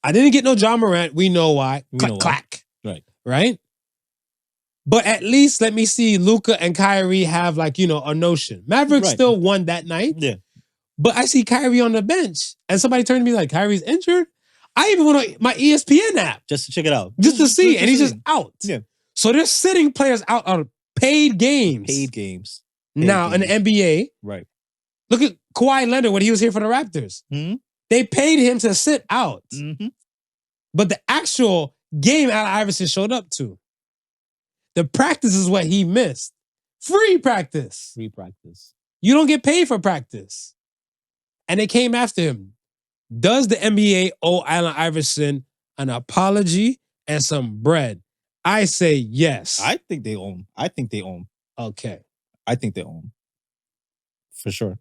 [SPEAKER 1] I didn't get no Ja Morant. We know why. Clack.
[SPEAKER 2] Right.
[SPEAKER 1] Right? But at least let me see Luka and Kyrie have like, a notion. Mavericks still won that night.
[SPEAKER 2] Yeah.
[SPEAKER 1] But I see Kyrie on the bench. And somebody turned to me like, Kyrie's injured? I even went on my ESPN app.
[SPEAKER 2] Just to check it out.
[SPEAKER 1] Just to see. And he's just out.
[SPEAKER 2] Yeah.
[SPEAKER 1] So they're sitting players out on paid games. Now in the NBA.
[SPEAKER 2] Right.
[SPEAKER 1] Look at Kawhi Leonard when he was here for the Raptors.
[SPEAKER 2] Mm-hmm.
[SPEAKER 1] They paid him to sit out.
[SPEAKER 2] Mm-hmm.
[SPEAKER 1] But the actual game Allen Iverson showed up to. The practice is what he missed. Free practice.
[SPEAKER 2] Free practice.
[SPEAKER 1] You don't get paid for practice. And they came after him. Does the NBA owe Allen Iverson an apology and some bread? I say yes.
[SPEAKER 2] I think they owe him.
[SPEAKER 1] Okay.
[SPEAKER 2] I think they owe him. For sure.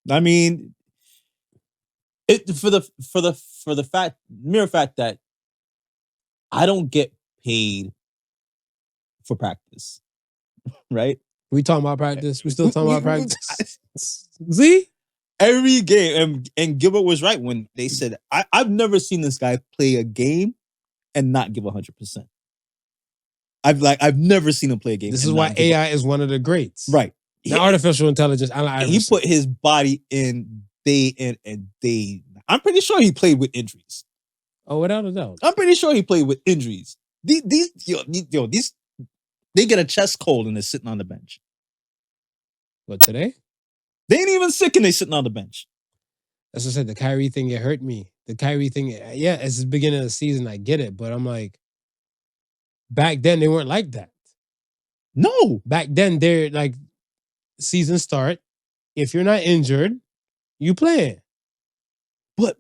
[SPEAKER 2] I mean, for the mere fact that I don't get paid for practice, right?
[SPEAKER 1] We talking about practice? We still talking about practice? See?
[SPEAKER 2] Every game, and Gilbert was right when they said, I've never seen this guy play a game and not give 100%. I've never seen him play a game.
[SPEAKER 1] This is why AI is one of the greats.
[SPEAKER 2] Right.
[SPEAKER 1] The artificial intelligence, Allen Iverson.
[SPEAKER 2] He put his body in day in and day. I'm pretty sure he played with injuries.
[SPEAKER 1] Oh, without a doubt.
[SPEAKER 2] I'm pretty sure he played with injuries. These they get a chest cold and they're sitting on the bench.
[SPEAKER 1] What, today?
[SPEAKER 2] They ain't even sick and they sitting on the bench.
[SPEAKER 1] That's what I said. The Kyrie thing, it hurt me. The Kyrie thing, yeah, it's the beginning of the season. I get it. But I'm like, back then they weren't like that.
[SPEAKER 2] No.
[SPEAKER 1] Back then they're like, season start. If you're not injured, you play.
[SPEAKER 2] But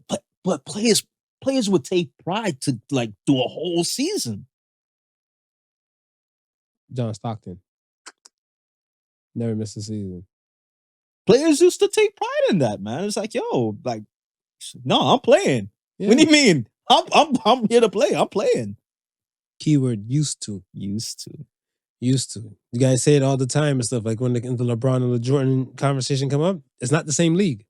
[SPEAKER 2] players would take pride to like do a whole season.
[SPEAKER 1] John Stockton. Never missed a season.
[SPEAKER 2] Players used to take pride in that, man. It's like, yo, like, no, I'm playing.
[SPEAKER 1] Yeah.
[SPEAKER 2] What do you mean? I'm here to play. I'm playing.
[SPEAKER 1] Keyword used to.
[SPEAKER 2] Used to.
[SPEAKER 1] You guys say it all the time and stuff. Like when the LeBron and the Jordan conversation come up, it's not the same league.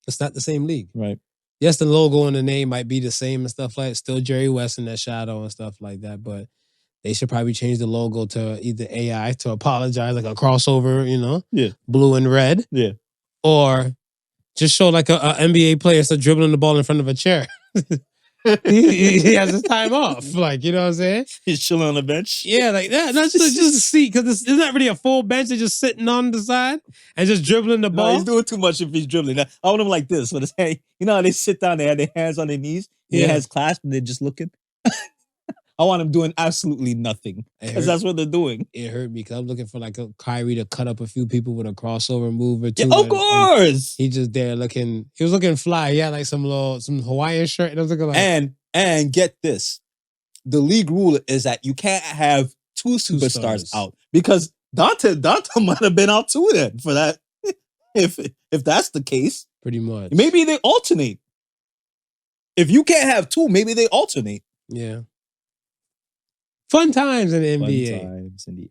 [SPEAKER 1] It's not the same league.
[SPEAKER 2] Right.
[SPEAKER 1] Yes, the logo and the name might be the same and stuff like that. Still Jerry West in that shadow and stuff like that. But they should probably change the logo to either AI to apologize, like a crossover,
[SPEAKER 2] Yeah.
[SPEAKER 1] Blue and red.
[SPEAKER 2] Yeah.
[SPEAKER 1] Or just show like a NBA player start dribbling the ball in front of a chair. he has his time off. Like, you know what I'm saying?
[SPEAKER 2] He's chilling on the bench.
[SPEAKER 1] Yeah, like that. Not just a seat, because it's not really a full bench. They're just sitting on the side and just dribbling the ball.
[SPEAKER 2] No, he's doing too much if he's dribbling. I want him like this. With his hand, how they sit down, they have their hands on their knees, their hands clasped, and they're just looking. I want him doing absolutely nothing. Because that's what they're doing.
[SPEAKER 1] It hurt me because I'm looking for like a Kyrie to cut up a few people with a crossover move or two.
[SPEAKER 2] Yeah, of course.
[SPEAKER 1] He just there looking. He was looking fly. He had like some Hawaiian shirt. And I was looking like.
[SPEAKER 2] And get this, the league rule is that you can't have two superstars out because Dante might have been out too then for that. If that's the case,
[SPEAKER 1] pretty much.
[SPEAKER 2] Maybe they alternate. If you can't have two, maybe they alternate.
[SPEAKER 1] Yeah. Fun times in the NBA.
[SPEAKER 2] Fun times in the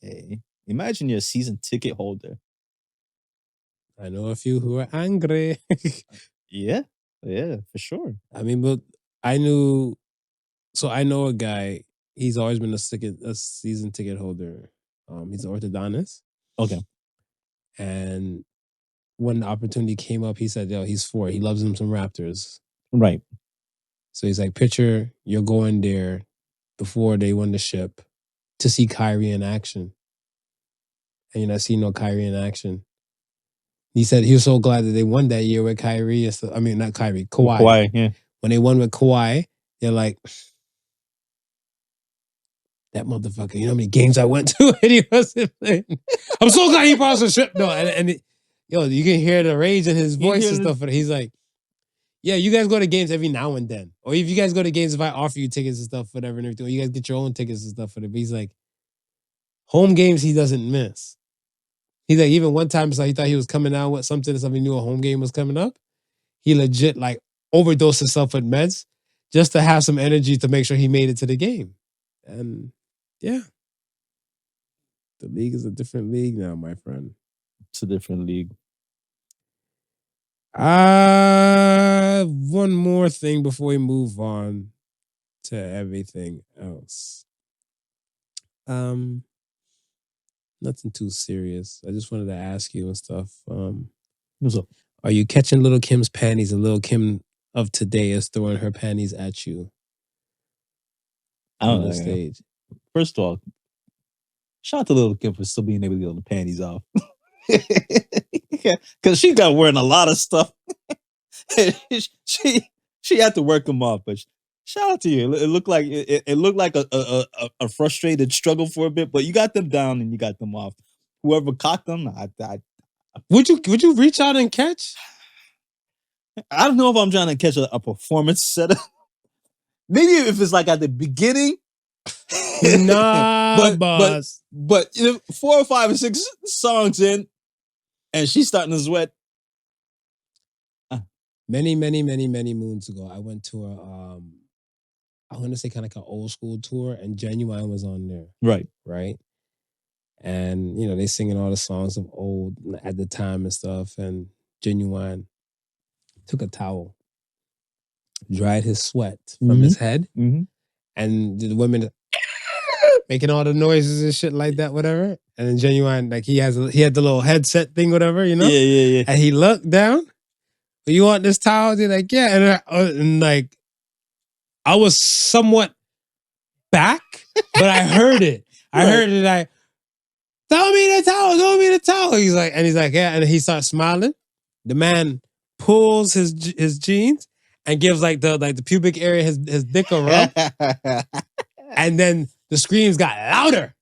[SPEAKER 2] NBA. Imagine you're a season ticket holder.
[SPEAKER 1] I know a few who are angry.
[SPEAKER 2] Yeah, for sure.
[SPEAKER 1] I mean, but I know a guy. He's always been a season ticket holder. He's an orthodontist.
[SPEAKER 2] Okay.
[SPEAKER 1] And when the opportunity came up, he said, "Yo, he's for it. He loves him some Raptors."
[SPEAKER 2] Right.
[SPEAKER 1] So he's like, "Picture you're going there before they won the ship to see Kyrie in action, and you're not seeing no Kyrie in action." He said he was so glad that they won that year with Kyrie. I mean, not Kyrie, Kawhi.
[SPEAKER 2] Kawhi, yeah.
[SPEAKER 1] When they won with Kawhi, they're like, that motherfucker, you know how many games I went to and he wasn't playing? I'm so glad he brought some shit. No, you can hear the rage in his voice and stuff. But he's like, yeah, you guys go to games every now and then. Or if you guys go to games, if I offer you tickets and stuff, whatever, and everything, or you guys get your own tickets and stuff for it. But he's like, home games he doesn't miss. He's like, even one time, he thought he was coming out with something he knew a home game was coming up. He legit like overdosed himself with meds just to have some energy to make sure he made it to the game. And yeah, the league is a different league now, my friend.
[SPEAKER 2] It's a different league.
[SPEAKER 1] One more thing before we move on to everything else. Nothing too serious. I just wanted to ask you and stuff.
[SPEAKER 2] What's up?
[SPEAKER 1] Are you catching Little Kim's panties? And Little Kim of today is throwing her panties at you.
[SPEAKER 2] I don't know.
[SPEAKER 1] On the stage.
[SPEAKER 2] First of all, shout out to Little Kim for still being able to get the panties off. Because she got wearing a lot of stuff. she had to work them off, but shout out to you. It looked like a frustrated struggle for a bit, but you got them down and you got them off. Whoever caught them,
[SPEAKER 1] would you reach out and catch?
[SPEAKER 2] I don't know if I'm trying to catch a performance setup. Maybe if it's like at the beginning.
[SPEAKER 1] Nah, boss.
[SPEAKER 2] But 4 or 5 or 6 songs in, and she's starting to sweat.
[SPEAKER 1] Many moons ago, I went to I want to say kind of like an old school tour, and Genuine was on there. Right. And, they singing all the songs of old at the time and stuff. And Genuine took a towel, dried his sweat from his head, and the women making all the noises and shit like that, whatever. And then Genuine, like he had the little headset thing, whatever,
[SPEAKER 2] Yeah.
[SPEAKER 1] And he looked down. You want this towel? They're like, yeah. And like, I was somewhat back, but I heard it. I heard it like, throw me the towel. He's like, yeah. And he starts smiling. The man pulls his jeans and gives like the pubic area his dick a rub. And then the screams got louder.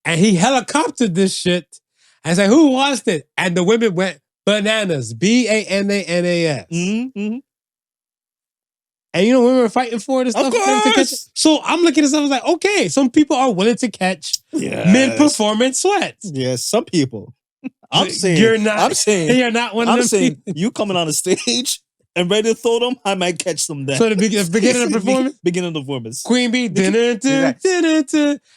[SPEAKER 1] And he helicoptered this shit. And it's like, who wants it? And the women went bananas. BANANAS.
[SPEAKER 2] Mm-hmm.
[SPEAKER 1] And women were fighting for it and stuff.
[SPEAKER 2] Of course.
[SPEAKER 1] So I'm looking at something like, okay, some people are willing to catch mid-performance sweats.
[SPEAKER 2] Yes, some people. I'm saying
[SPEAKER 1] you're not one of them.
[SPEAKER 2] I'm saying you coming on the stage and ready to throw them, I might catch them then.
[SPEAKER 1] So the beginning of the performance?
[SPEAKER 2] Beginning of the performance.
[SPEAKER 1] Queen Bee,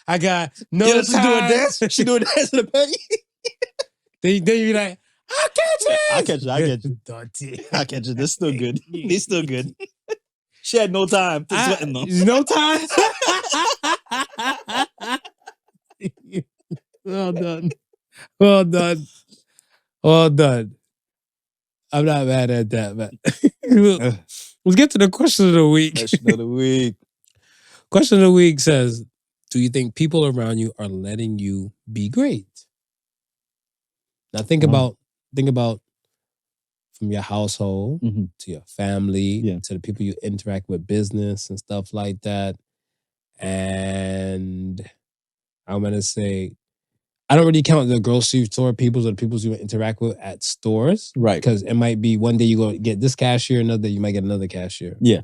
[SPEAKER 1] I got no time.
[SPEAKER 2] She do a dance? She do a dance in the petty?
[SPEAKER 1] Then you're like, I'll catch it.
[SPEAKER 2] I catch it. That's still good. He's still good. She had no time for sweating them.
[SPEAKER 1] No time? Well done. I'm not mad at that, man. Let's get to the question of the week. Question of the week says, do you think people around you are letting you be great? Now think about from your household to your family, to the people you interact with, business and stuff like that. And I'm going to say, I don't really count the grocery store peoples or the peoples you interact with at stores.
[SPEAKER 2] Right.
[SPEAKER 1] Because it might be one day you go get this cashier, another day you might get another cashier.
[SPEAKER 2] Yeah.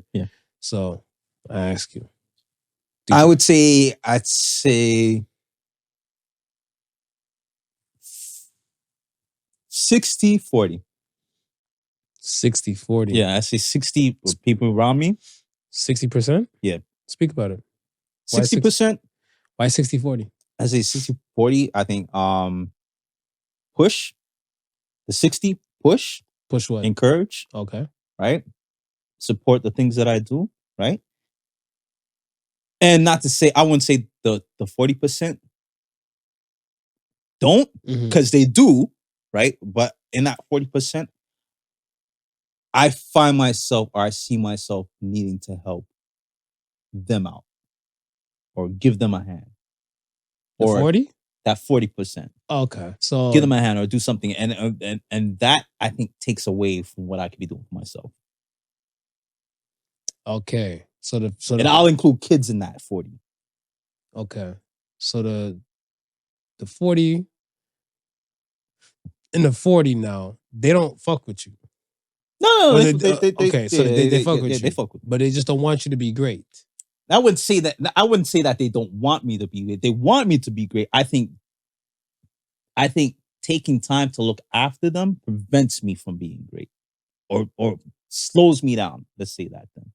[SPEAKER 1] So I ask you.
[SPEAKER 2] I'd say 60-40.
[SPEAKER 1] 60-40.
[SPEAKER 2] Yeah, I say 60 people around me.
[SPEAKER 1] 60%?
[SPEAKER 2] Yeah.
[SPEAKER 1] Speak about it.
[SPEAKER 2] 60%.
[SPEAKER 1] Why 60-40?
[SPEAKER 2] I say 60-40. I think push. The 60, push.
[SPEAKER 1] Push what?
[SPEAKER 2] Encourage.
[SPEAKER 1] Okay.
[SPEAKER 2] Right? Support the things that I do. Right? And not to say, I wouldn't say the 40% don't, because they do, right? But in that 40%, I find myself, or I see myself needing to help them out or give them a hand.
[SPEAKER 1] The 40?
[SPEAKER 2] That 40%.
[SPEAKER 1] Okay. So
[SPEAKER 2] give them a hand or do something. And that, I think, takes away from what I could be doing for myself.
[SPEAKER 1] Okay.
[SPEAKER 2] And I'll include kids in that 40.
[SPEAKER 1] Okay. So the 40 in the 40 now, they don't fuck with you.
[SPEAKER 2] No,
[SPEAKER 1] they fuck with you.
[SPEAKER 2] They fuck with me.
[SPEAKER 1] But they just don't want you to be great.
[SPEAKER 2] I wouldn't say that they don't want me to be great. They want me to be great. I think taking time to look after them prevents me from being great. Or slows me down. Let's say that then.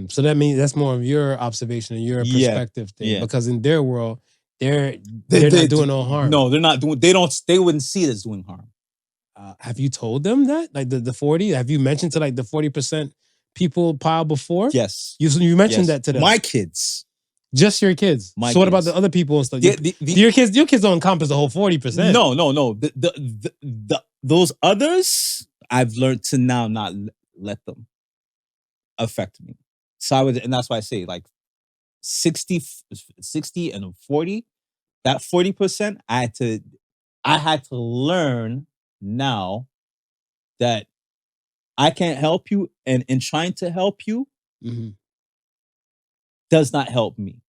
[SPEAKER 1] So that means that's more of your observation and your perspective thing. Yeah. Because in their world, they're not doing no harm.
[SPEAKER 2] No, they're not doing. They wouldn't see it as doing harm.
[SPEAKER 1] Have you told them that? Like the 40? Have you mentioned to like the 40% people pile before?
[SPEAKER 2] Yes.
[SPEAKER 1] You mentioned that to them.
[SPEAKER 2] My kids.
[SPEAKER 1] Just your kids. What about the other people and stuff? Your kids don't encompass the whole 40%.
[SPEAKER 2] No. Those others, I've learned to now not let them affect me. So and that's why I say like 60 and 40, that 40%, I had to learn now that I can't help you, and in trying to help you does not help me.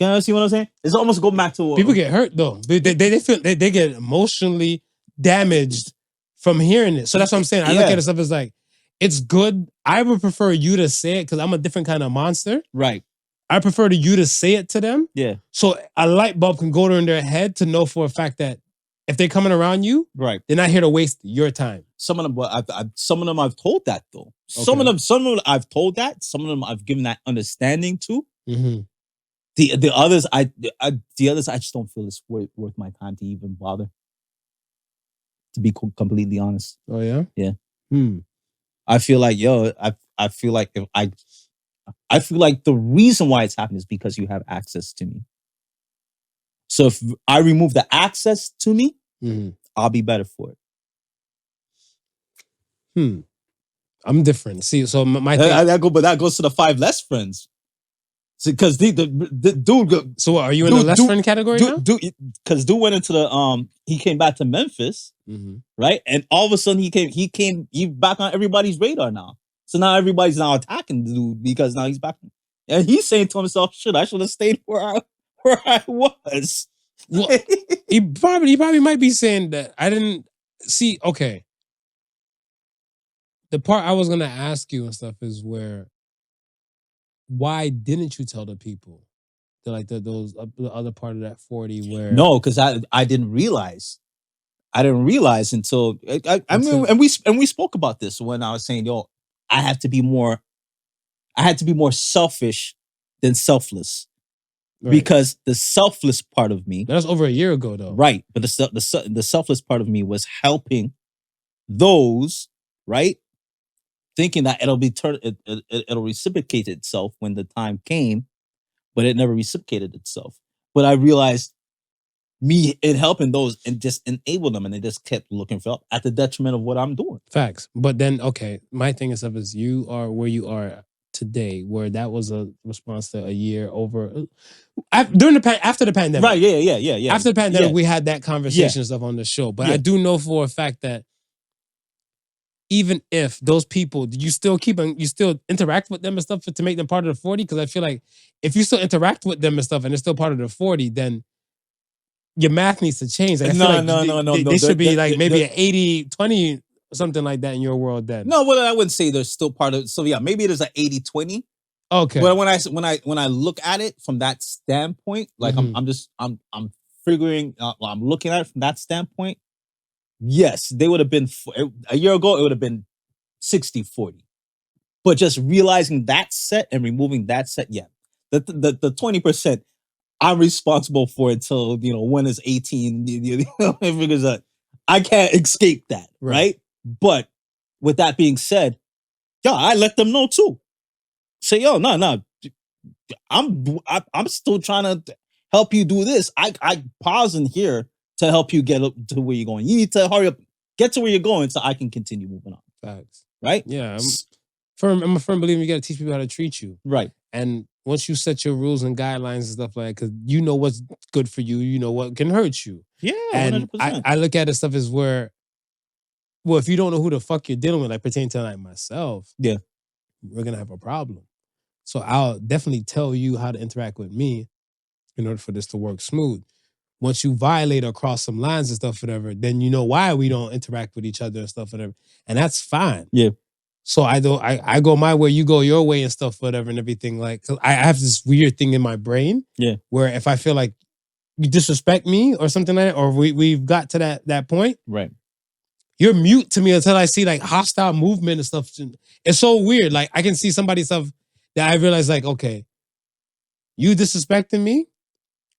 [SPEAKER 2] Can you see what I'm saying? It's almost go back to
[SPEAKER 1] people get hurt though. They feel they get emotionally damaged from hearing it. So that's what I'm saying. I look at it stuff as like, it's good. I would prefer you to say it because I'm a different kind of monster.
[SPEAKER 2] Right.
[SPEAKER 1] I prefer you to say it to them.
[SPEAKER 2] Yeah.
[SPEAKER 1] So a light bulb can go in their head to know for a fact that if they're coming around you,
[SPEAKER 2] right,
[SPEAKER 1] they're not here to waste your time.
[SPEAKER 2] Some of them, I've told that though. Okay. Some of them, I've told that. Some of them, I've given that understanding to. The others, I just don't feel it's worth my time to even bother. To be completely honest.
[SPEAKER 1] Oh yeah.
[SPEAKER 2] Yeah. I feel like I feel like I feel like the reason why it's happening is because you have access to me. So if I remove the access to me, I'll be better for it.
[SPEAKER 1] I'm different. See, so my
[SPEAKER 2] thing, that goes to the 5 less friends. Because the dude.
[SPEAKER 1] So what, are you in the less friend category now?
[SPEAKER 2] Because dude went into the he came back to Memphis, right? And all of a sudden he back on everybody's radar now. So now everybody's now attacking the dude because now he's back, and he's saying to himself, "Shit, I should have stayed where I was."
[SPEAKER 1] Well, he probably might be saying that I didn't see. Okay, the part I was gonna ask you and stuff is why didn't you tell the people? The other part of that 40 where
[SPEAKER 2] no, because I didn't realize. I didn't realize until I mean, and we spoke about this when I was saying, yo, I had to be more selfish than selfless. Right. Because the selfless part of me,
[SPEAKER 1] that's over a year ago though,
[SPEAKER 2] right? But the selfless part of me was helping those, right? Thinking that it'll reciprocate itself when the time came, but it never reciprocated itself. But I realized me in helping those and just enable them, and they just kept looking for help at the detriment of what I'm doing.
[SPEAKER 1] Facts. But then, okay, my thing is you are where you are today, where that was a response to a year over after the pandemic.
[SPEAKER 2] Right, yeah.
[SPEAKER 1] After the pandemic,
[SPEAKER 2] Yeah.
[SPEAKER 1] we had that conversation and stuff on the show. But I do know for a fact that even if those people, you still interact with them and stuff to make them part of the 40? Because I feel like if you still interact with them and stuff and they're still part of the 40, then your math needs to change. Like, I feel like they should be like maybe an 80-20 something like that in your world then.
[SPEAKER 2] No, well, I wouldn't say they're still part of. So yeah, maybe it is an 80-20.
[SPEAKER 1] Okay.
[SPEAKER 2] But when I look at it from that standpoint, like I'm figuring, I'm looking at it from that standpoint. Yes, they would have been a year ago. It would have been 60-40. But just realizing that set and removing that set, yeah, the 20%. I'm responsible for it until one is 18. Because I can't escape that, right? But with that being said, I let them know too. Say, no, I'm still trying to help you do this. I pause in here to help you get up to where you're going. You need to hurry up, get to where you're going, so I can continue moving on.
[SPEAKER 1] Facts,
[SPEAKER 2] right?
[SPEAKER 1] Yeah, I'm a firm believer you got to teach people how to treat you,
[SPEAKER 2] right?
[SPEAKER 1] And once you set your rules and guidelines and stuff like that, because you know what's good for you, you know what can hurt you.
[SPEAKER 2] Yeah,
[SPEAKER 1] and
[SPEAKER 2] 100%.
[SPEAKER 1] I look at it stuff as where, well, if you don't know who the fuck you're dealing with, like pertaining to like myself,
[SPEAKER 2] yeah,
[SPEAKER 1] we're gonna have a problem. So I'll definitely tell you how to interact with me in order for this to work smooth. Once you violate or cross some lines and stuff, whatever, then you know why we don't interact with each other and stuff, whatever, and that's fine.
[SPEAKER 2] Yeah.
[SPEAKER 1] So I go my way, you go your way and stuff, whatever, and everything. Like, I have this weird thing in my brain, where if I feel like you disrespect me or something like that, or we've got to that point,
[SPEAKER 2] right?
[SPEAKER 1] You're mute to me until I see like hostile movement and stuff. It's so weird. Like, I can see somebody's stuff that I realize, like, okay, you disrespecting me,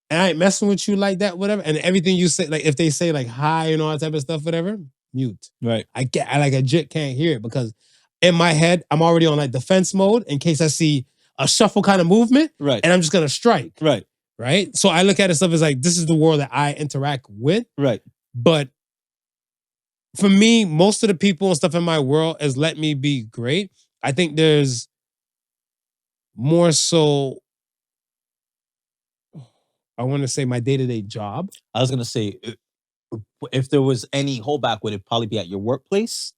[SPEAKER 1] and I ain't messing with you like that, whatever. And everything you say, like if they say like hi and all that type of stuff, whatever, mute.
[SPEAKER 2] Right.
[SPEAKER 1] I legit can't hear it because in my head, I'm already on like defense mode in case I see a shuffle kind of movement.
[SPEAKER 2] Right.
[SPEAKER 1] And I'm just gonna strike.
[SPEAKER 2] Right.
[SPEAKER 1] Right. So I look at it stuff as like, this is the world that I interact with.
[SPEAKER 2] Right.
[SPEAKER 1] But for me, most of the people and stuff in my world has let me be great. I think there's more so, I want to say my day-to-day job.
[SPEAKER 2] I was going to say, if there was any holdback, would it probably be at your workplace?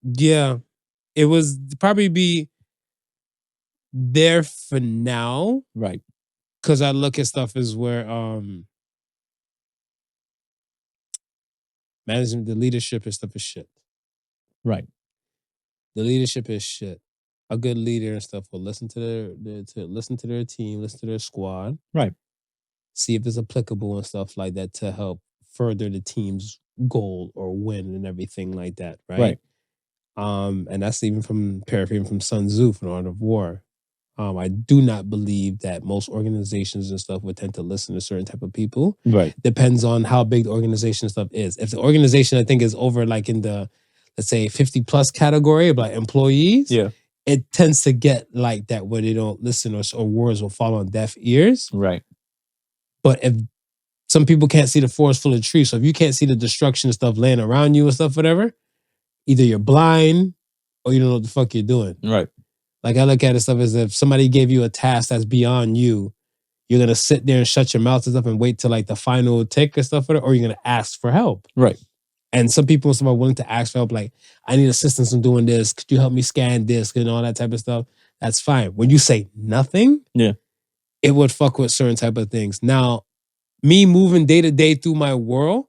[SPEAKER 1] Yeah. It was probably be there for now.
[SPEAKER 2] Right.
[SPEAKER 1] Because I look at stuff as where management, the leadership and stuff is shit.
[SPEAKER 2] Right.
[SPEAKER 1] The leadership is shit. A good leader and stuff will listen to their team, listen to their squad.
[SPEAKER 2] Right.
[SPEAKER 1] See if it's applicable and stuff like that to help further the team's goal or win and everything like that. Right. And that's even from paraphrasing from Sun Tzu from The Art of War. I do not believe that most organizations and stuff would tend to listen to certain type of people.
[SPEAKER 2] Right.
[SPEAKER 1] Depends on how big the organization and stuff is. If the organization, I think, is over like in the, let's say 50 plus category of like employees, it tends to get like that where they don't listen or words will fall on deaf ears.
[SPEAKER 2] Right.
[SPEAKER 1] But if some people can't see the forest full of trees, so if you can't see the destruction and stuff laying around you and stuff, whatever, either you're blind or you don't know what the fuck you're doing.
[SPEAKER 2] Right.
[SPEAKER 1] Like I look at it stuff as if somebody gave you a task that's beyond you, you're gonna sit there and shut your mouth and stuff and wait till like the final tick and stuff, or you're gonna ask for help.
[SPEAKER 2] Right.
[SPEAKER 1] And some people are willing to ask for help, like, I need assistance in doing this. Could you help me scan this and all that type of stuff? That's fine. When you say nothing, it would fuck with certain type of things. Now, me moving day to day through my world,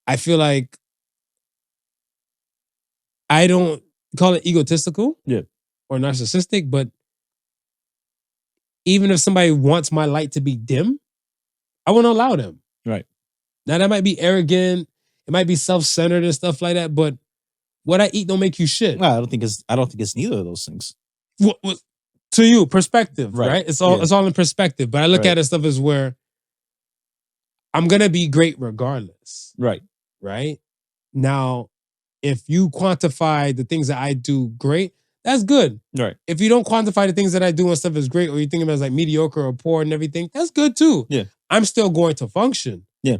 [SPEAKER 1] I feel like I don't call it egotistical. Or narcissistic, but even if somebody wants my light to be dim, I won't allow them.
[SPEAKER 2] Right.
[SPEAKER 1] Now that might be arrogant, it might be self-centered and stuff like that, but what I eat don't make you shit.
[SPEAKER 2] No, I don't think it's neither of those things.
[SPEAKER 1] What to you, perspective, right? It's all in perspective. But I look at it stuff as where I'm gonna be great regardless.
[SPEAKER 2] Right.
[SPEAKER 1] Right? Now, if you quantify the things that I do great, that's good.
[SPEAKER 2] Right.
[SPEAKER 1] If you don't quantify the things that I do and stuff as great, or you think of it as like mediocre or poor and everything, that's good too.
[SPEAKER 2] Yeah.
[SPEAKER 1] I'm still going to function.
[SPEAKER 2] Yeah.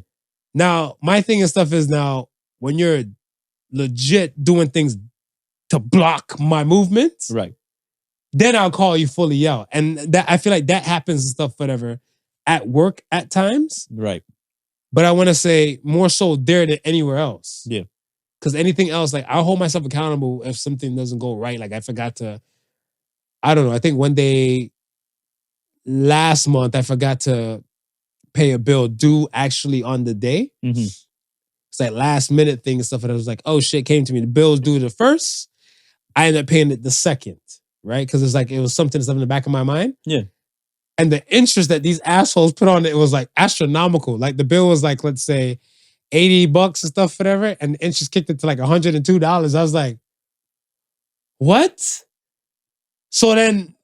[SPEAKER 1] Now, my thing and stuff is now, when you're legit doing things to block my movements,
[SPEAKER 2] right,
[SPEAKER 1] then I'll call you fully out. And that I feel like that happens and stuff, whatever, at work at times.
[SPEAKER 2] Right.
[SPEAKER 1] But I want to say more so there than anywhere else.
[SPEAKER 2] Yeah.
[SPEAKER 1] Because anything else, like I'll hold myself accountable if something doesn't go right. Like I forgot to, I don't know. I think one day last month I forgot to pay a bill due actually on the day.
[SPEAKER 2] Mm-hmm.
[SPEAKER 1] It's like last minute thing and stuff. And I was like, oh shit, came to me. The bill's due the first. I ended up paying it the second, right? Because it's like it was something that's in the back of my mind.
[SPEAKER 2] Yeah.
[SPEAKER 1] And the interest that these assholes put on it was like astronomical. Like the bill was like, let's say, $80 and stuff, whatever, and the interest kicked it to like $102. I was like, what? So then,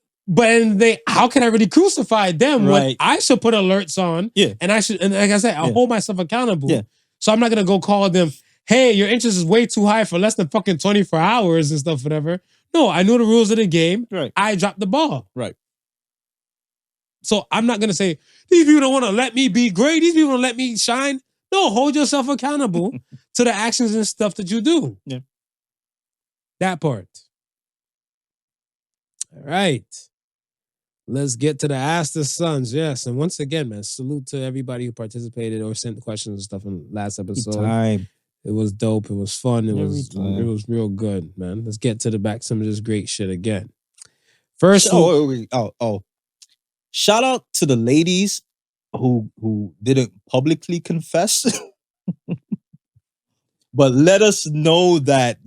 [SPEAKER 1] how can I really crucify them when I should put alerts on?
[SPEAKER 2] Yeah.
[SPEAKER 1] And like I said, I'll hold myself accountable.
[SPEAKER 2] Yeah.
[SPEAKER 1] So I'm not gonna go call them, hey, your interest is way too high for less than fucking 24 hours and stuff, whatever. No, I knew the rules of the game.
[SPEAKER 2] Right.
[SPEAKER 1] I dropped the ball.
[SPEAKER 2] Right.
[SPEAKER 1] So I'm not gonna say, these people don't want to let me be great, these people don't let me shine. No, hold yourself accountable to the actions and stuff that you do.
[SPEAKER 2] Yeah.
[SPEAKER 1] That part. All right. Let's get to the Ask the Sons. Yes. And once again, man, salute to everybody who participated or sent questions and stuff in the last episode.
[SPEAKER 2] Time.
[SPEAKER 1] It was dope. It was fun. It was
[SPEAKER 2] time.
[SPEAKER 1] real good, man. Let's get to the back some of this great shit again. First,
[SPEAKER 2] shout out to the ladies who didn't publicly confess, but let us know that,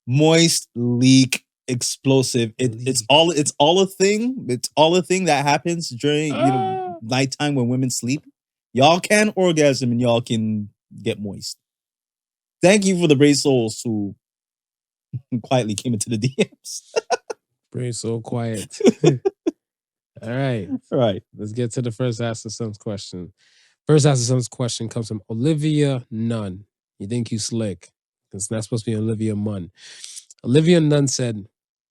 [SPEAKER 2] moist, leak, explosive. It's all a thing. It's all a thing that happens during nighttime when women sleep. Y'all can orgasm and y'all can get moist. Thank you for the brave souls who quietly came into the DMs.
[SPEAKER 1] Brave so quiet. All right. Let's get to the first Ask the Sons question. First Ask the Sons question comes from Olivia-Nunn. You think you slick? It's not supposed to be Olivia-Munn. Olivia-Nunn said,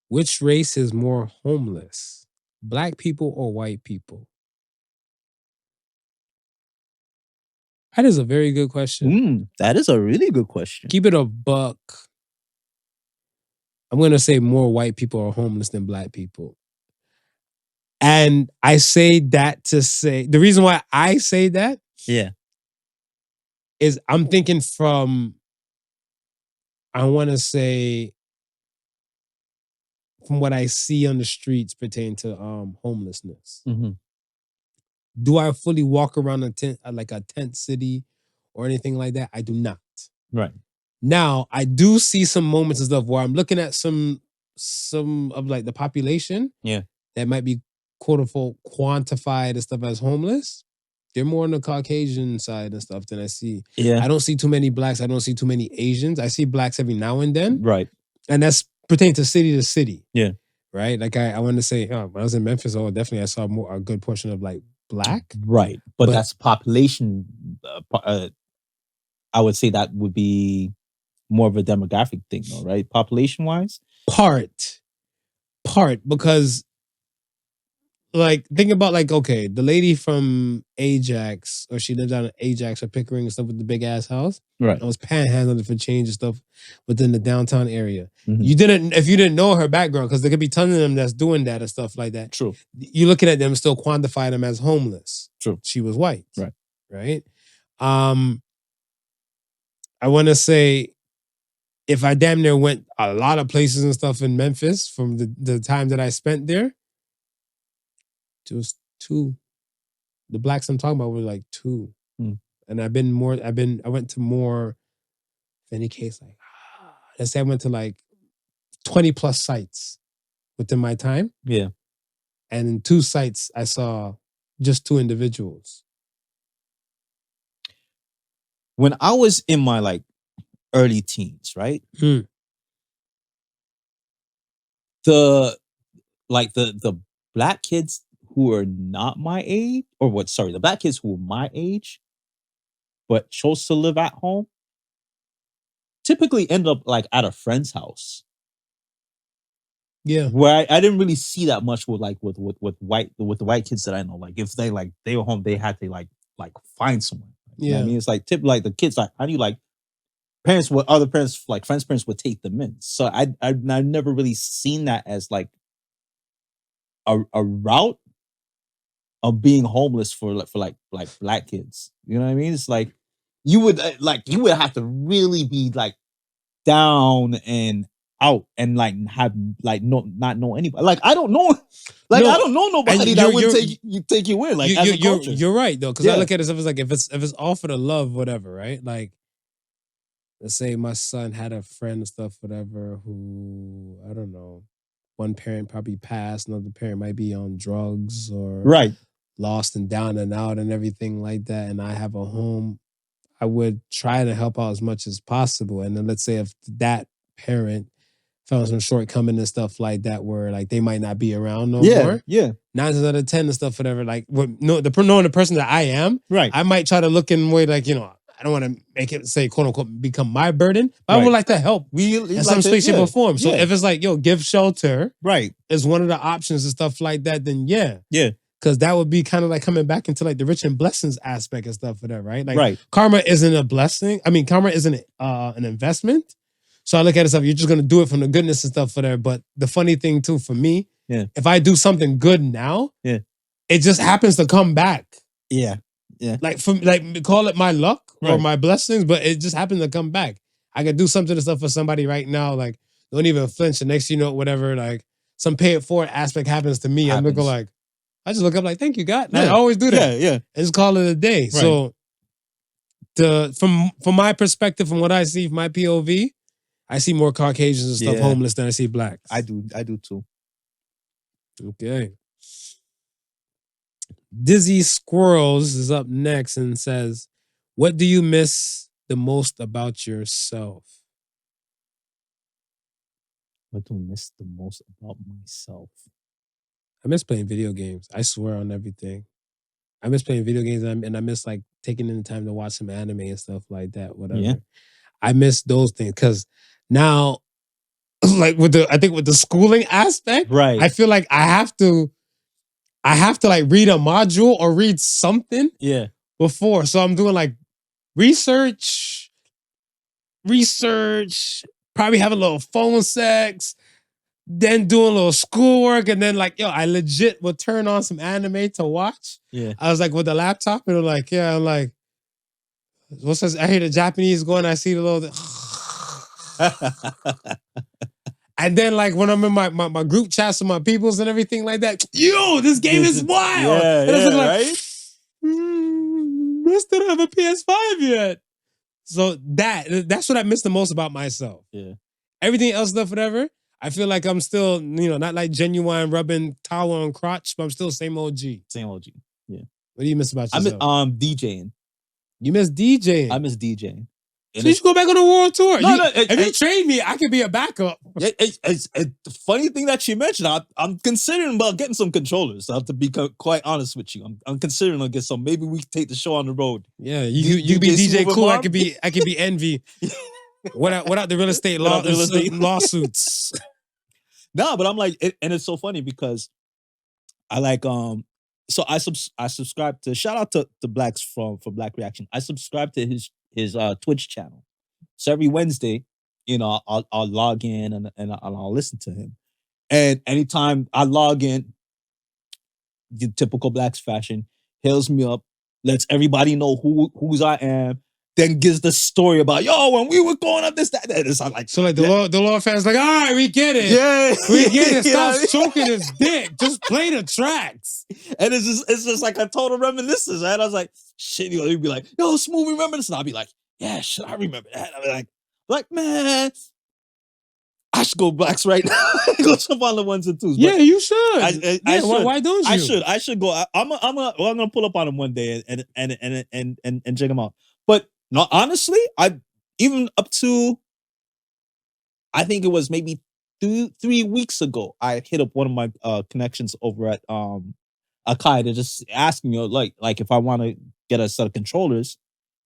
[SPEAKER 1] which race is more homeless? Black people or white people? That is a very good question.
[SPEAKER 2] That is a really good question.
[SPEAKER 1] Keep it a buck. I'm going to say more white people are homeless than black people. And I say that to say, the reason why I say that is I'm thinking from, I want to say, from what I see on the streets pertaining to homelessness.
[SPEAKER 2] Mm-hmm.
[SPEAKER 1] Do I fully walk around a tent city or anything like that? I do not.
[SPEAKER 2] Right.
[SPEAKER 1] Now, I do see some moments and stuff where I'm looking at some of like the population that might be quote unquote quantified and stuff as homeless. They're more on the Caucasian side and stuff than I see.
[SPEAKER 2] Yeah.
[SPEAKER 1] I don't see too many blacks. I don't see too many Asians. I see blacks every now and then.
[SPEAKER 2] Right.
[SPEAKER 1] And that's pertaining to city.
[SPEAKER 2] Yeah.
[SPEAKER 1] Right? Like I want to say, when I was in Memphis, definitely I saw a good portion of like black.
[SPEAKER 2] Right. But that's population. I would say that would be more of a demographic thing though, right? Population wise?
[SPEAKER 1] Part. Because like, think about like, okay, the lady from Ajax, or she lived down in Ajax or Pickering and stuff with the big ass house.
[SPEAKER 2] Right.
[SPEAKER 1] I was panhandling for change and stuff within the downtown area.
[SPEAKER 2] Mm-hmm.
[SPEAKER 1] If you didn't know her background, because there could be tons of them that's doing that and stuff like that.
[SPEAKER 2] True.
[SPEAKER 1] You looking at them and still quantify them as homeless.
[SPEAKER 2] True.
[SPEAKER 1] She was white.
[SPEAKER 2] Right.
[SPEAKER 1] I want to say, if I damn near went a lot of places and stuff in Memphis from the time that I spent there, it was 2. The blacks I'm talking about were like 2. And I went to more, in any case, like, let's say I went to like 20 plus sites within my time.
[SPEAKER 2] Yeah.
[SPEAKER 1] And in 2 sites, I saw just 2 individuals.
[SPEAKER 2] When I was in my like early teens, right? The black kids who are not my age, the black kids who were my age, but chose to live at home, typically end up like at a friend's house.
[SPEAKER 1] Yeah.
[SPEAKER 2] Where I didn't really see that much with the white kids that I know. Like if they were home, they had to like find someone. You know what I mean? It's like the kids like, how do you like other parents, like friends' parents would take them in. So I've never really seen that as like a route of being homeless for black kids. You know what I mean? It's like you would have to really be like down and out and like have like not know anybody. Like I don't know, like I don't know nobody that would take you in. Like
[SPEAKER 1] you're right though, because
[SPEAKER 2] Yeah.
[SPEAKER 1] I look at it as like if it's all for the love, whatever, right? Like let's say my son had a friend and stuff, whatever, who I don't know, one parent probably passed, another parent might be on drugs or
[SPEAKER 2] right.
[SPEAKER 1] lost and down and out and everything like that, and I have a home, I would try to help out as much as possible. And then let's say if that parent found some shortcoming and stuff like that, where like they might not be around no more.
[SPEAKER 2] Yeah.
[SPEAKER 1] 9 out of 10 and stuff, whatever. Like, knowing the person that I am,
[SPEAKER 2] Right.
[SPEAKER 1] I might try to look in a way like, you know, I don't want to make it say quote unquote become my burden, but I would like to help in some space, shape, or form. So if it's like, yo, give shelter,
[SPEAKER 2] right,
[SPEAKER 1] is one of the options and stuff like that, then yeah.
[SPEAKER 2] Because
[SPEAKER 1] that would be kind of like coming back into like the rich and blessings aspect and stuff for that, right? Like
[SPEAKER 2] right.
[SPEAKER 1] Karma isn't a blessing. I mean, karma isn't an investment. So I look at it stuff, you're just gonna do it from the goodness and stuff for there. But the funny thing too for me, if I do something good now, it just happens to come back.
[SPEAKER 2] Yeah.
[SPEAKER 1] Like call it my luck or my blessings, but it just happens to come back. I could do something and stuff for somebody right now, like don't even flinch. The next you know, whatever, like some pay it forward aspect happens to me. I'm looking like, I just look up like, thank you, God. I always do that.
[SPEAKER 2] Yeah.
[SPEAKER 1] And just call it a day. Right. So from my perspective, from what I see, from my POV, I see more Caucasians and stuff homeless than I see blacks.
[SPEAKER 2] I do too.
[SPEAKER 1] Okay. DizzySquirrels is up next and says, what do you miss the most about yourself?
[SPEAKER 2] What do I miss the most about myself?
[SPEAKER 1] I miss playing video games. I swear on everything. I miss playing video games and I miss like taking in the time to watch some anime and stuff like that, whatever. Yeah. I miss those things because now, like with the schooling aspect, right? I feel like I have to like read a module or read something, before. So I'm doing like research, probably have a little phone sex, then doing a little schoolwork, and then like, yo, I legit would turn on some anime to watch. Yeah, I was like with the laptop, and I'm like, I'm like, I hear the Japanese going, I see the little. And then like when I'm in my group chats with my peoples and everything like that, yo, this game is wild.
[SPEAKER 2] Yeah, right?
[SPEAKER 1] I still don't have a PS5 yet. So that's what I miss the most about myself. Yeah. Everything else, stuff, whatever, I feel like I'm still, not like Genuine rubbing towel on crotch, but I'm still same OG.
[SPEAKER 2] Same OG. Yeah.
[SPEAKER 1] What do you miss about yourself?
[SPEAKER 2] I miss DJing.
[SPEAKER 1] You miss DJing?
[SPEAKER 2] I miss DJing.
[SPEAKER 1] So you should go back on a world tour. If you trade me, I could be a backup.
[SPEAKER 2] It's the funny thing that you mentioned. I'm considering about getting some controllers. I have to be quite honest with you. I'm considering to get some. Maybe we can take the show on the road.
[SPEAKER 1] Yeah, you be DJ Cool. I could be Envy. Without the real estate lawsuits.
[SPEAKER 2] No, but I'm like, and it's so funny because I like So I subscribe to, shout out to Blacks for Black Reaction. I subscribe to his Twitch channel. So every Wednesday, I'll log in and I'll listen to him. And anytime I log in, the typical Blacks fashion, hails me up, lets everybody know whose I am, then gives the story about, yo, when we were going up this, that. It's like,
[SPEAKER 1] so like the law fans like, all right, we get it.
[SPEAKER 2] Yeah.
[SPEAKER 1] We get it. Stop choking his dick. Just play the tracks.
[SPEAKER 2] And it's just like a total reminiscence, right? I was like, shit, he'd be like, yo, Smooth, remember this? And I'll be like, yeah, shit, I remember that. I'll be like, man, I should go Blacks right now. Go jump on the ones and twos.
[SPEAKER 1] Yeah, you should.
[SPEAKER 2] I should.
[SPEAKER 1] Why don't you?
[SPEAKER 2] I should go. I'm gonna pull up on him one day and check him out. But no, honestly, I even up to, I think it was maybe 3 weeks ago, I hit up one of my connections over at Akai to just ask me like if I want to get a set of controllers,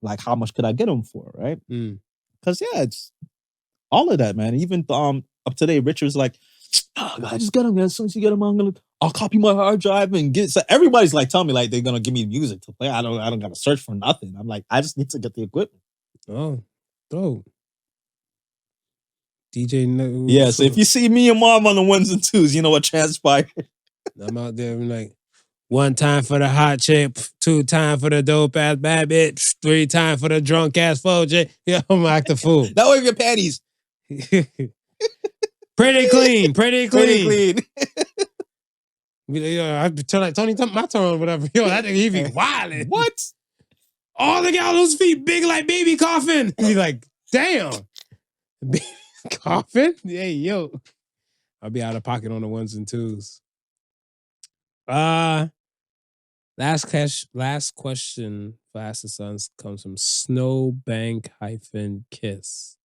[SPEAKER 2] like how much could I get them for, right? Because it's all of that, man. Even up today, Richard's like, oh, God, just get them, man. As soon as you get them, I'll copy my hard drive and get. So everybody's like telling me like they're gonna give me music to play. I don't gotta search for nothing. I'm like, I just need to get the equipment.
[SPEAKER 1] Oh, dope. DJ.
[SPEAKER 2] Yeah, so if you see me and Mom on the ones and twos, you know what transpired.
[SPEAKER 1] I'm out there I'm like, 1 time for the hot chick, 2 time for the dope ass bad bitch, 3 time for the drunk ass FOJ. Yeah, I'm like the fool.
[SPEAKER 2] That way your panties.
[SPEAKER 1] Pretty clean.
[SPEAKER 2] Pretty clean.
[SPEAKER 1] Yo, I turn like Tony, my turn or whatever. Yo, that nigga, he be wildin'.
[SPEAKER 2] What?
[SPEAKER 1] All the gallows feet big like baby coffin. He like, damn. Baby coffin? Hey, yo. I'll be out of pocket on the 1s and 2s. Last question for Ask the Sons comes from Snowbank-Kiss.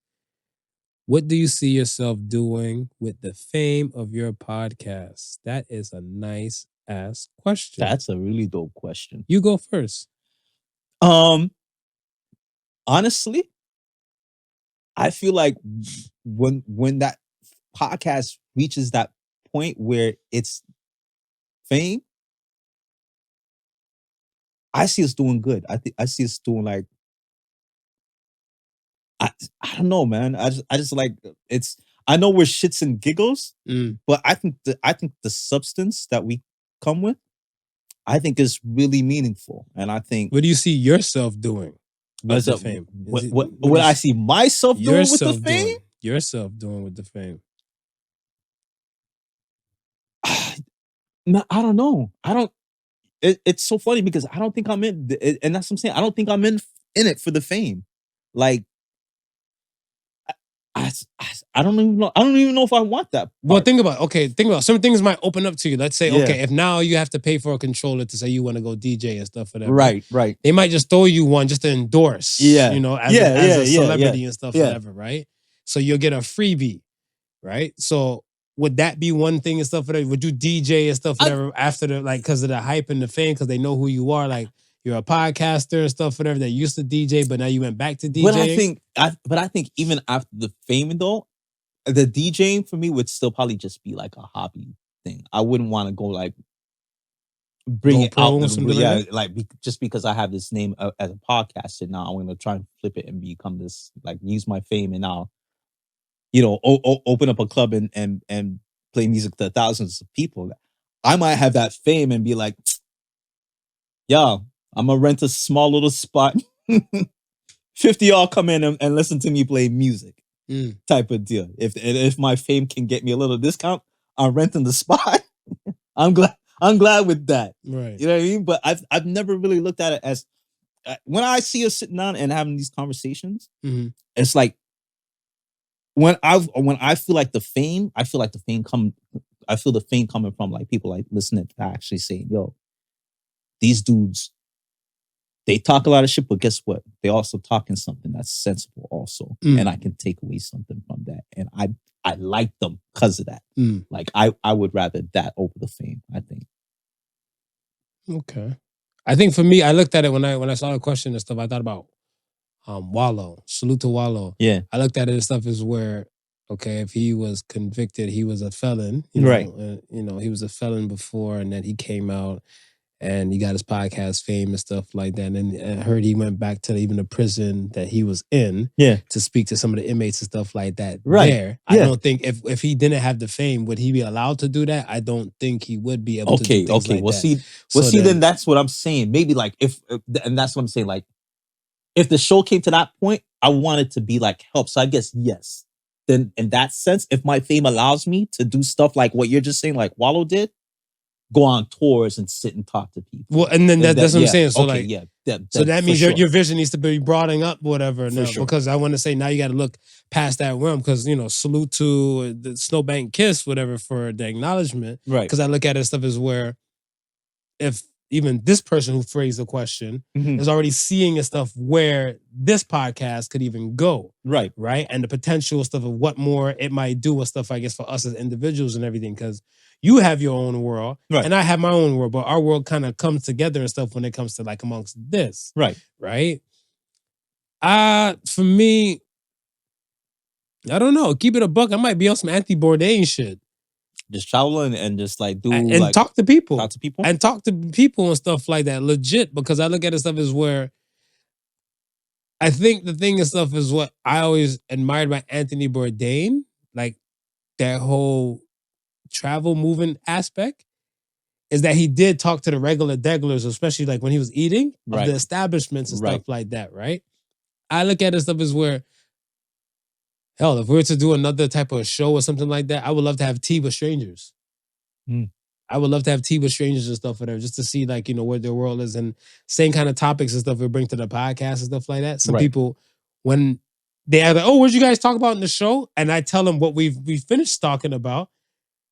[SPEAKER 1] What do you see yourself doing with the fame of your podcast? That is a nice ass question.
[SPEAKER 2] That's a really dope question.
[SPEAKER 1] You go first.
[SPEAKER 2] Honestly, I feel like when that podcast reaches that point where it's fame, I see us doing good. I see us doing like I don't know, man. I just like it's. I know we're shits and giggles, but I think the substance that we come with, I think is really meaningful, and I think.
[SPEAKER 1] What do you see yourself doing with the fame?
[SPEAKER 2] What I see myself doing with the fame?
[SPEAKER 1] Yourself doing with the fame.
[SPEAKER 2] No, I don't know. I don't. It's so funny because I don't think I'm in, and that's what I'm saying. I don't think I'm in it for the fame. Like, I don't even know. I don't even know if I want that.
[SPEAKER 1] Well, think about some things might open up to you. Let's say,
[SPEAKER 2] Yeah.
[SPEAKER 1] okay, if now you have to pay for a controller to say you want to go DJ and stuff for that.
[SPEAKER 2] Right.
[SPEAKER 1] They might just throw you one just to endorse.
[SPEAKER 2] Yeah.
[SPEAKER 1] You know, as a celebrity and stuff, whatever, right? So you'll get a freebie, right? So would that be one thing and stuff for that? Would you DJ and stuff whatever after the because of the hype and the fame, because they know who you are, like you're a podcaster and stuff whatever that used to DJ, but now you went back to DJing?
[SPEAKER 2] But I think even after the fame though, the DJing for me would still probably just be like a hobby thing. I wouldn't want to go like bring it out. Just because I have this name as a podcaster now, I'm gonna try and flip it and become this, like, use my fame and now, you know, open up a club and play music to thousands of people. I might have that fame and be like, yo, I'm gonna rent a small little spot. 50 y'all come in and listen to me play music. Type of deal. If my fame can get me a little discount, I'm renting the spot. I'm glad with that.
[SPEAKER 1] Right.
[SPEAKER 2] You know what I mean? But I've never really looked at it as when I see us sitting down and having these conversations. It's like when I feel like the fame, I feel the fame coming from like people like listening to actually saying, yo, these dudes, they talk a lot of shit, but guess what? They also talking something that's sensible also. And I can take away something from that. And I like them because of that. Like I would rather that over the fame, I think.
[SPEAKER 1] Okay. I think for me, I looked at it when I saw the question and stuff, I thought about Wallow. Salute to Wallow.
[SPEAKER 2] Yeah.
[SPEAKER 1] I looked at it and stuff as where, okay, if he was convicted, he was a felon.
[SPEAKER 2] Right.
[SPEAKER 1] He was a felon before, and then he came out and he got his podcast fame and stuff like that. And I heard he went back to even the prison that he was in to speak to some of the inmates and stuff like that there. I don't think if he didn't have the fame, would he be allowed to do that? I don't think he would be able to do things like that.
[SPEAKER 2] Then that's what I'm saying. Maybe like and that's what I'm saying, like if the show came to that point, I want it to be like help. So I guess yes. Then in that sense, if my fame allows me to do stuff like what you're just saying, like Wallow did, go on tours and sit and talk to people.
[SPEAKER 1] Well, and then that's what I'm saying. So so that means
[SPEAKER 2] sure.
[SPEAKER 1] your vision needs to be broadening up, whatever. Now,
[SPEAKER 2] sure.
[SPEAKER 1] Because I want to say now you got to look past that realm. Because salute to the Snowbank-Kiss, whatever, for the acknowledgement.
[SPEAKER 2] Right.
[SPEAKER 1] Because I look at it stuff as where if even this person who phrased the question is already seeing a stuff where this podcast could even go.
[SPEAKER 2] Right.
[SPEAKER 1] Right. And the potential stuff of what more it might do with stuff, I guess, for us as individuals and everything. Because you have your own world and I have my own world, but our world kind of comes together and stuff when it comes to like amongst this.
[SPEAKER 2] Right.
[SPEAKER 1] Right. For me, I don't know. Keep it a buck. I might be on some Anthony Bourdain shit.
[SPEAKER 2] Just travel and just like do
[SPEAKER 1] and
[SPEAKER 2] like,
[SPEAKER 1] talk to people.
[SPEAKER 2] And
[SPEAKER 1] talk to people and stuff like that. Legit, because I look at it stuff as where I think the thing and stuff is what I always admired by Anthony Bourdain like that whole travel moving aspect is that he did talk to the regular degglers, especially like when he was eating of the establishments and stuff like that, right? I look at it stuff as where, hell, if we were to do another type of show or something like that, I would love to have tea with strangers. I would love to have tea with strangers and stuff whatever, just to see like, you know, where their world is and same kind of topics and stuff we bring to the podcast and stuff like that. Some people, when they are like, oh, what'd you guys talk about in the show? And I tell them what we finished talking about.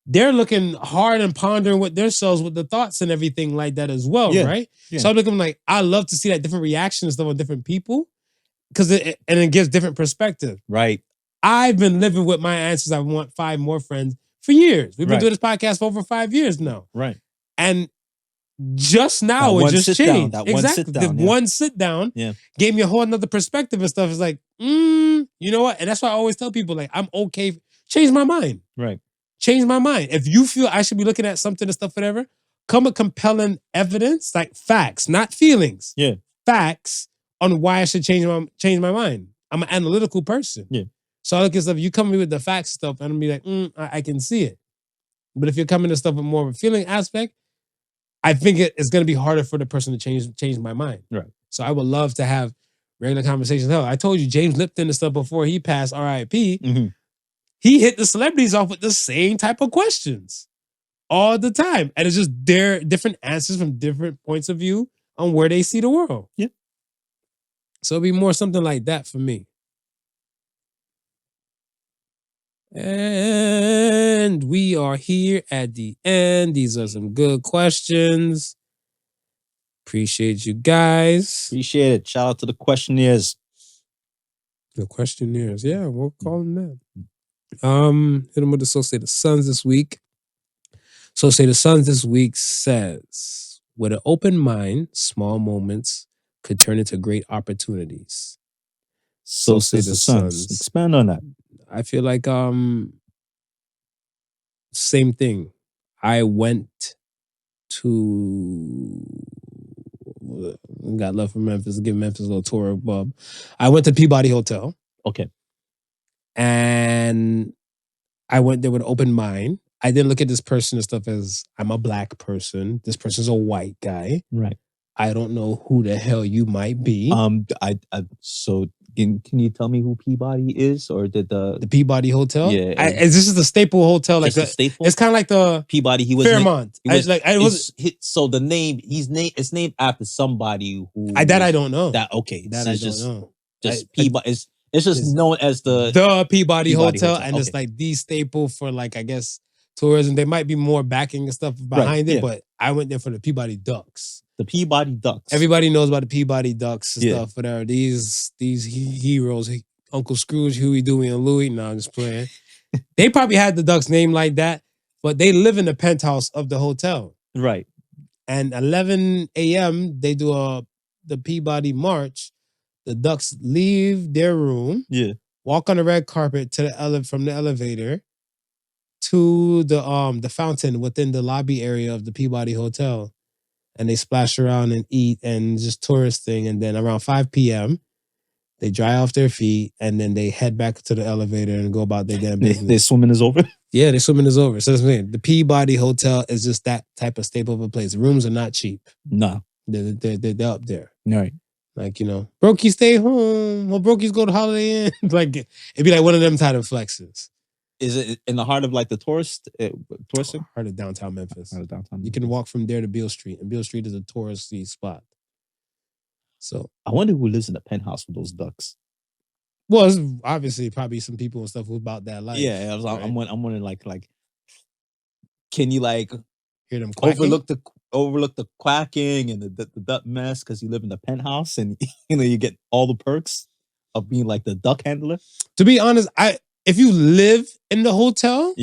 [SPEAKER 1] They're looking hard and pondering with themselves with the thoughts and everything like that as well, right? Yeah. So I'm looking like, I love to see that different reactions from different people because it gives different perspective.
[SPEAKER 2] Right.
[SPEAKER 1] I've been living with my answers. I want 5 more friends for years. We've been doing this podcast for over 5 years now.
[SPEAKER 2] Right.
[SPEAKER 1] And just now it just changed. One sit down gave me a whole nother perspective and stuff. It's like, you know what? And that's why I always tell people, like, I'm okay. Change my mind.
[SPEAKER 2] Right.
[SPEAKER 1] Change my mind. If you feel I should be looking at something and stuff, whatever, come with compelling evidence, like facts, not feelings.
[SPEAKER 2] Yeah.
[SPEAKER 1] Facts on why I should change my mind. I'm an analytical person.
[SPEAKER 2] Yeah.
[SPEAKER 1] So I look at stuff, you come to me with the facts stuff, and I'm be like, I can see it. But if you're coming to stuff with more of a feeling aspect, I think it's going to be harder for the person to change my mind.
[SPEAKER 2] Right.
[SPEAKER 1] So I would love to have regular conversations. Hell, I told you James Lipton and stuff before he passed, R.I.P.
[SPEAKER 2] Mm-hmm.
[SPEAKER 1] He hit the celebrities off with the same type of questions all the time. And it's just their different answers from different points of view on where they see the world.
[SPEAKER 2] Yeah.
[SPEAKER 1] So it'd be more something like that for me. And we are here at the end. These are some good questions. Appreciate you guys.
[SPEAKER 2] Appreciate it. Shout out to the questionnaires.
[SPEAKER 1] The questionnaires. Yeah, we'll call them that. Hit them with the So Say the Sons this week. So Say the Sons this week says, with an open mind, small moments could turn into great opportunities.
[SPEAKER 2] So Say the Sons. Expand on that.
[SPEAKER 1] I feel like same thing. I went to got love for Memphis, give Memphis a little tour of Bub. I went to Peabody Hotel.
[SPEAKER 2] Okay.
[SPEAKER 1] And I went there with an open mind. I didn't look at this person and stuff as I'm a black person. This person's a white guy.
[SPEAKER 2] Right.
[SPEAKER 1] I don't know who the hell you might be.
[SPEAKER 2] So can you tell me who Peabody is, or did the
[SPEAKER 1] Peabody Hotel?
[SPEAKER 2] Yeah,
[SPEAKER 1] this is the staple hotel, like the
[SPEAKER 2] staple.
[SPEAKER 1] It's kind of like the
[SPEAKER 2] Peabody. He was
[SPEAKER 1] Fairmont.
[SPEAKER 2] So the name it's named after somebody who
[SPEAKER 1] I don't know.
[SPEAKER 2] That okay.
[SPEAKER 1] That
[SPEAKER 2] so
[SPEAKER 1] I don't know.
[SPEAKER 2] Just Peabody. It's just known as the
[SPEAKER 1] Peabody Hotel, and it's like the staple for like I guess tourism. There might be more backing and stuff behind it, but I went there for the Peabody Ducks.
[SPEAKER 2] The Peabody Ducks.
[SPEAKER 1] Everybody knows about the Peabody Ducks and stuff. Whatever. These heroes, Uncle Scrooge, Huey, Dewey, and Louie. No, I'm just playing. They probably had the Ducks named like that, but they live in the penthouse of the hotel.
[SPEAKER 2] Right.
[SPEAKER 1] And 11 a.m. they do the Peabody March. The Ducks leave their room.
[SPEAKER 2] Yeah.
[SPEAKER 1] Walk on the red carpet to from the elevator to the fountain within the lobby area of the Peabody Hotel. And they splash around and eat and just tourist thing. And then around 5 p.m., they dry off their feet and then they head back to the elevator and go about their damn business.
[SPEAKER 2] Their swimming is over?
[SPEAKER 1] Yeah, their swimming is over. So that's what I'm saying. The Peabody Hotel is just that type of staple of a place. The rooms are not cheap.
[SPEAKER 2] No.
[SPEAKER 1] They're up there.
[SPEAKER 2] Right.
[SPEAKER 1] Like, you know, Brokies stay home. Well, Brokies go to Holiday Inn. Like, it'd be like one of them type of flexes.
[SPEAKER 2] Is it in the heart of like the touristic?
[SPEAKER 1] Heart of downtown Memphis.
[SPEAKER 2] Heart of downtown.
[SPEAKER 1] You can walk from there to Beale Street, and Beale Street is a touristy spot. So
[SPEAKER 2] I wonder who lives in the penthouse with those ducks.
[SPEAKER 1] Well, it's obviously probably some people and stuff who about that life.
[SPEAKER 2] Yeah, I'm wondering like, can you like
[SPEAKER 1] hear them quacking?
[SPEAKER 2] overlook the quacking and the duck mess because you live in the penthouse and you get all the perks of being like the duck handler?
[SPEAKER 1] To be honest, if you live in the hotel,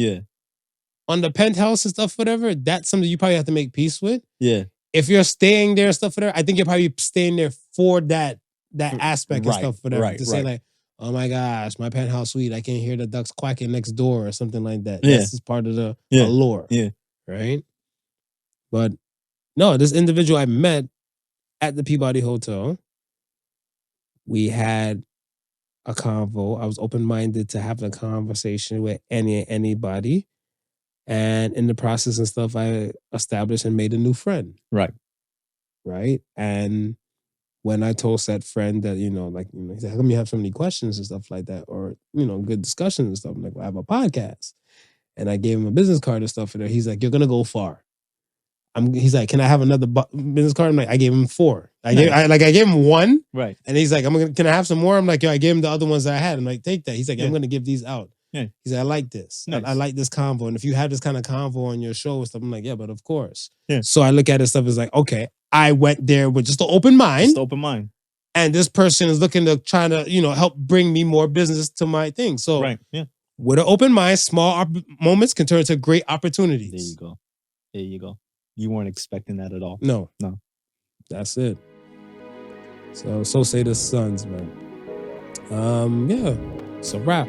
[SPEAKER 1] on the penthouse and stuff, whatever, that's something you probably have to make peace with.
[SPEAKER 2] Yeah.
[SPEAKER 1] If you're staying there and stuff, whatever, I think you're probably staying there for that aspect and stuff, whatever. Say like, oh my gosh, my penthouse suite, I can hear the ducks quacking next door or something like that.
[SPEAKER 2] Yeah.
[SPEAKER 1] That's just part of the allure.
[SPEAKER 2] Yeah.
[SPEAKER 1] Right? But no, this individual I met at the Peabody Hotel, we had a convo. I was open-minded to having a conversation with anybody. And in the process and stuff, I established and made a new friend.
[SPEAKER 2] Right.
[SPEAKER 1] Right. And when I told said friend that, he said, how come you have so many questions and stuff like that? Or, good discussions and stuff. I'm like, well, I have a podcast. And I gave him a business card and stuff for there. He's like, you're going to go far. He's like, can I have another business card? I'm like, I gave him 4. I gave him 1.
[SPEAKER 2] Right.
[SPEAKER 1] And he's like, can I have some more? I'm like, yo, I gave him the other ones that I had. I'm like, take that. He's like, I'm going to give these out.
[SPEAKER 2] Yeah.
[SPEAKER 1] He's like, I like this.
[SPEAKER 2] Nice.
[SPEAKER 1] I like this convo. And if you have this kind of convo on your show and stuff, I'm like, yeah, but of course.
[SPEAKER 2] Yeah.
[SPEAKER 1] So I look at it stuff as like, okay, I went there with just an open mind.
[SPEAKER 2] Just open mind.
[SPEAKER 1] And this person is looking to try to, help bring me more business to my thing. So
[SPEAKER 2] right. Yeah.
[SPEAKER 1] With an open mind, small moments can turn into great opportunities.
[SPEAKER 2] There you go. You weren't expecting that at all.
[SPEAKER 1] No. That's it. So say the Suns, man. Yeah, it's a wrap.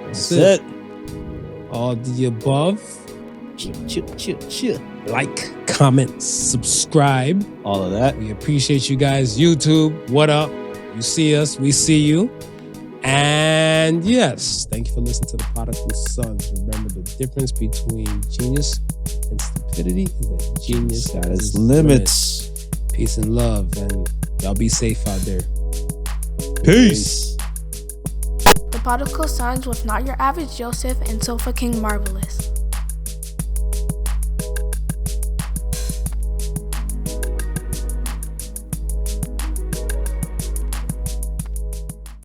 [SPEAKER 1] That's it. All the above.
[SPEAKER 2] Chill.
[SPEAKER 1] Like, comment, subscribe.
[SPEAKER 2] All of that.
[SPEAKER 1] We appreciate you guys. YouTube, what up? You see us, we see you. And yes, thank you for listening to the Podical Sons. Remember, the difference between genius and stupidity is that genius has
[SPEAKER 2] limits.
[SPEAKER 1] Peace and love, and y'all be safe out there.
[SPEAKER 2] Peace.
[SPEAKER 4] The Podical Sons with Not Your Average Joseph and Sofa King Marvelous.